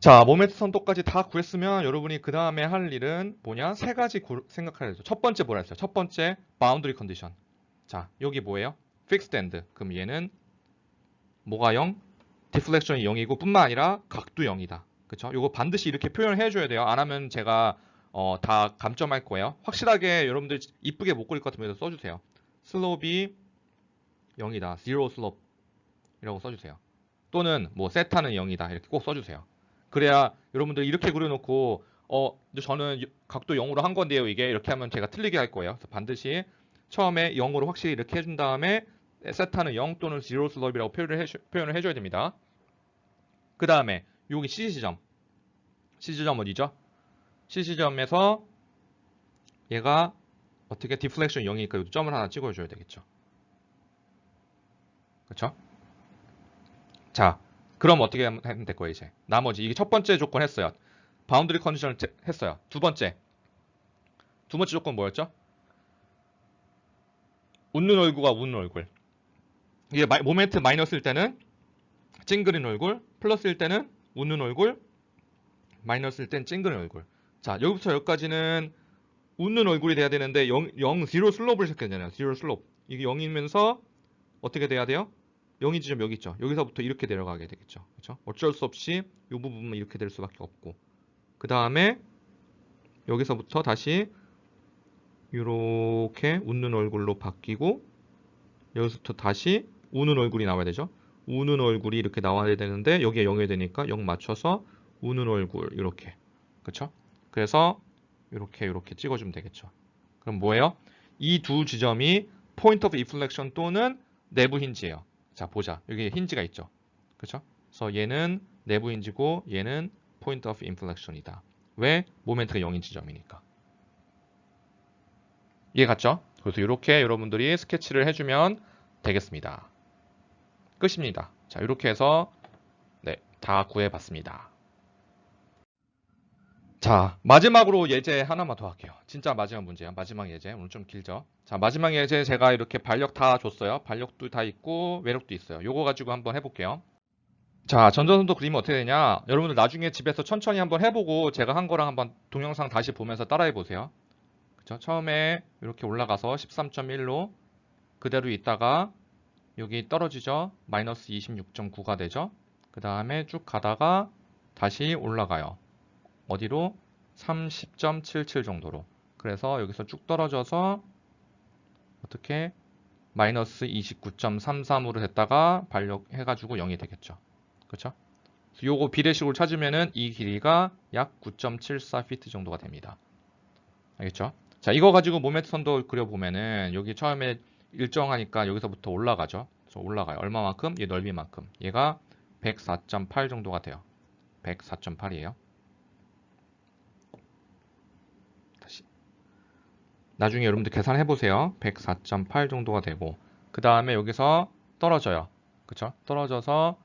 자, 모멘트 선도까지 다 구했으면 여러분이 그 다음에 할 일은 뭐냐? 세 가지 생각해야 되죠. 첫 번째 뭐라 했어요? 첫 번째, 바운드리 컨디션. 자, 여기 뭐예요? fixed end. 그럼 얘는 뭐가 0? 디플렉션이 0이고 뿐만 아니라 각도 0이다. 그쵸? 요거 반드시 이렇게 표현을 해줘야 돼요. 안 하면 제가 다 감점할 거예요. 확실하게 여러분들 이쁘게 못 그릴 것 같으면 써주세요. 슬롭이 0이다. zero slope 이라고 써주세요. 또는 뭐 세타는 0이다. 이렇게 꼭 써주세요. 그래야 여러분들 이렇게 그려놓고 저는 각도 0으로 한 건데요. 이게 이렇게 하면 제가 틀리게 할 거예요. 그래서 반드시 처음에 0으로 확실히 이렇게 해준 다음에 세타는 0 또는 zero slope이라고 표현을 해줘야 됩니다. 그 다음에 여기 C지점. C지점 어디죠? C지점에서 얘가 어떻게 디플렉션 0이니까 여기 점을 하나 찍어줘야 되겠죠. 그렇죠? 자, 그럼 어떻게 하면 될 거예요, 이제? 나머지 이게 첫 번째 조건 했어요. 바운드리 컨디션을 했어요. 두 번째 조건 뭐였죠? 웃는 얼굴과 웃는 얼굴. 이게 모멘트 마이너스일 때는 찡그린 얼굴, 플러스일 때는 웃는 얼굴, 마이너스일 땐 찡그린 얼굴. 자, 여기부터 여기까지는 웃는 얼굴이 돼야 되는데 0, 0 0 슬롭을 시켜야 되잖아요. 0 슬롭. 이게 0이면서 어떻게 돼야 돼요? 0인 지점 여기 있죠. 여기서부터 이렇게 내려가게 되겠죠. 그렇죠? 어쩔 수 없이 이 부분만 이렇게 될 수밖에 없고, 그 다음에 여기서부터 다시 이렇게 웃는 얼굴로 바뀌고, 여기서부터 다시 우는 얼굴이 나와야 되죠. 우는 얼굴이 이렇게 나와야 되는데 여기에 0이 되니까 0 맞춰서 우는 얼굴 이렇게. 그렇죠? 그래서 이렇게 찍어주면 되겠죠. 그럼 뭐예요? 이 두 지점이 point of inflection 또는 내부 힌지예요. 자, 보자. 여기 힌지가 있죠. 그렇죠? 그래서 얘는 내부 힌지고 얘는 point of inflection이다. 왜? 모멘트가 0인 지점이니까. 이해 갔죠? 그래서 이렇게 여러분들이 스케치를 해주면 되겠습니다. 끝입니다. 자, 이렇게 해서 네, 다 구해봤습니다. 자, 마지막으로 예제 하나만 더 할게요. 진짜 마지막 문제야. 마지막 예제. 오늘 좀 길죠? 자, 마지막 예제 제가 이렇게 반력 다 줬어요. 반력도 다 있고 외력도 있어요. 요거 가지고 한번 해볼게요. 자, 전전선도 그리면 어떻게 되냐? 여러분들 나중에 집에서 천천히 한번 해보고 제가 한 거랑 한번 동영상 다시 보면서 따라해 보세요. 그쵸? 처음에 이렇게 올라가서 13.1로 그대로 있다가 여기 떨어지죠? 마이너스 26.9가 되죠? 그 다음에 쭉 가다가 다시 올라가요. 어디로? 30.77 정도로. 그래서 여기서 쭉 떨어져서 어떻게? 마이너스 29.33으로 됐다가 반력 해가지고 0이 되겠죠. 그렇죠? 요거 비례식으로 찾으면은 이 길이가 약 9.74피트 정도가 됩니다. 알겠죠? 자, 이거 가지고 모멘트 선도 그려보면은 여기 처음에 일정하니까 여기서부터 올라가죠. 그래서 올라가요. 얼마만큼? 얘 넓이만큼. 얘가 104.8 정도가 돼요. 104.8이에요. 다시. 나중에 여러분들 계산해 보세요. 104.8 정도가 되고 그 다음에 여기서 떨어져요. 그쵸? 떨어져서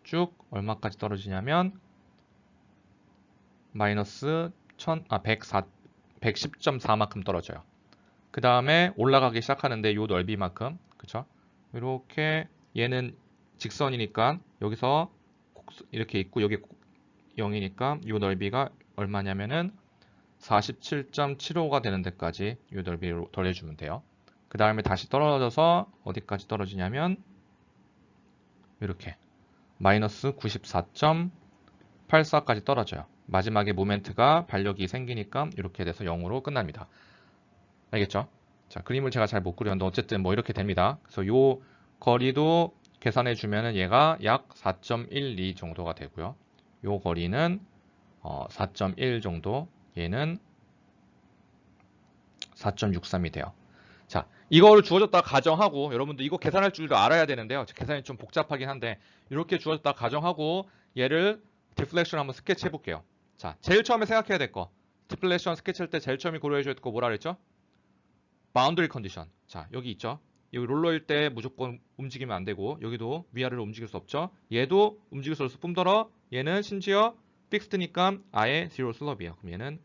쭉 얼마까지 떨어지냐면 마이너스 110.4만큼 떨어져요. 그 다음에 올라가기 시작하는데 요 넓이만큼, 그쵸? 이렇게 얘는 직선이니까 여기서 이렇게 있고 여기 0이니까 요 넓이가 얼마냐면은 47.75가 되는 데까지 요 넓이로 더해주면 돼요. 그 다음에 다시 떨어져서 어디까지 떨어지냐면 이렇게 마이너스 94.84까지 떨어져요. 마지막에 모멘트가 반력이 생기니까 이렇게 돼서 0으로 끝납니다. 알겠죠? 자, 그림을 제가 잘 못 그렸는데 어쨌든 뭐 이렇게 됩니다. 그래서 요 거리도 계산해 주면은 얘가 약 4.12 정도가 되고요. 요 거리는 4.1 정도, 얘는 4.63이 돼요. 자, 이거를 주어졌다 가정하고 여러분들 이거 계산할 줄도 알아야 되는데요. 계산이 좀 복잡하긴 한데 이렇게 주어졌다 가정하고 얘를 디플렉션 한번 스케치 해볼게요. 자, 제일 처음에 생각해야 될 거. 디플렉션 스케치할 때 제일 처음에 고려해줘야 될 거 뭐라 그랬죠? 바운더리 컨디션. 자, 여기 있죠. 여기 롤러일 때 무조건 움직이면 안 되고 여기도 위아래로 움직일 수 없죠. 얘도 움직일 수 없을 뿐더러 얘는 심지어 픽스드니까 아예 제로 슬롭이에요. 그럼 얘는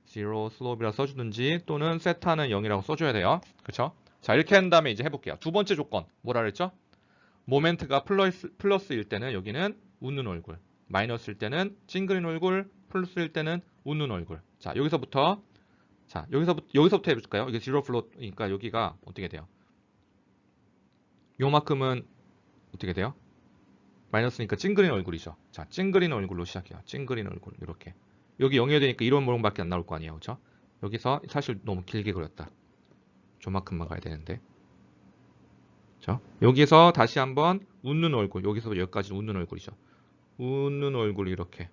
제로 슬롭이라 써주든지 또는 세타는 0이라고 써줘야 돼요. 그쵸? 자, 이렇게 한 다음에 이제 해볼게요. 두 번째 조건 뭐라 그랬죠? 모멘트가 플러스일 때는 여기는 웃는 얼굴, 마이너스일 때는 찡그린 얼굴, 플러스일 때는 웃는 얼굴. 자, 여기서부터 해볼까요? 이게 제로 플롯이니까 여기가 어떻게 돼요? 요만큼은 어떻게 돼요? 마이너스니까 찡그린 얼굴이죠. 자, 찡그린 얼굴로 시작해요. 찡그린 얼굴 이렇게. 여기 0이 되니까 이런 모양밖에 안 나올 거 아니에요. 그렇죠? 여기서 사실 너무 길게 그렸다. 조만큼만 가야 되는데. 그렇죠? 여기서 다시 한번 웃는 얼굴. 여기서 여기까지 웃는 얼굴이죠. 웃는 얼굴 이렇게.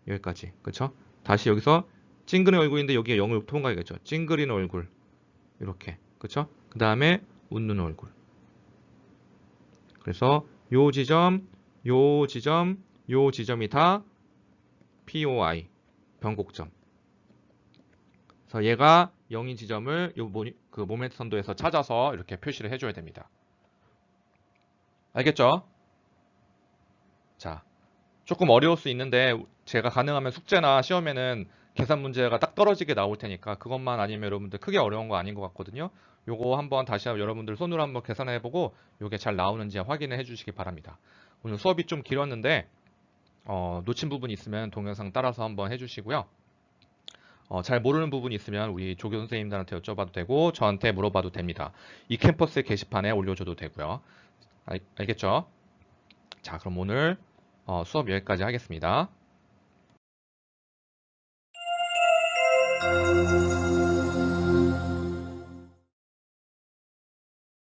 여기까지. 그렇죠? 다시 여기서 찡그린 얼굴인데 여기에 0을 통과하겠죠. 찡그린 얼굴. 이렇게. 그렇죠? 그 다음에 웃는 얼굴. 그래서 요 지점, 요 지점, 요 지점이 다 POI. 변곡점. 그래서 얘가 0인 지점을 그 모멘트 선도에서 찾아서 이렇게 표시를 해줘야 됩니다. 알겠죠? 자, 조금 어려울 수 있는데 제가 가능하면 숙제나 시험에는 계산 문제가 딱 떨어지게 나올 테니까 그것만 아니면 여러분들 크게 어려운 거 아닌 것 같거든요. 요거 한번 다시 여러분들 손으로 한번 계산해보고 요게 잘 나오는지 확인을 해주시기 바랍니다. 오늘 수업이 좀 길었는데 놓친 부분이 있으면 동영상 따라서 한번 해주시고요. 잘 모르는 부분이 있으면 우리 조교 선생님들한테 여쭤봐도 되고 저한테 물어봐도 됩니다. 이 캠퍼스 게시판에 올려줘도 되고요. 알겠죠? 자, 그럼 오늘 수업 여기까지 하겠습니다.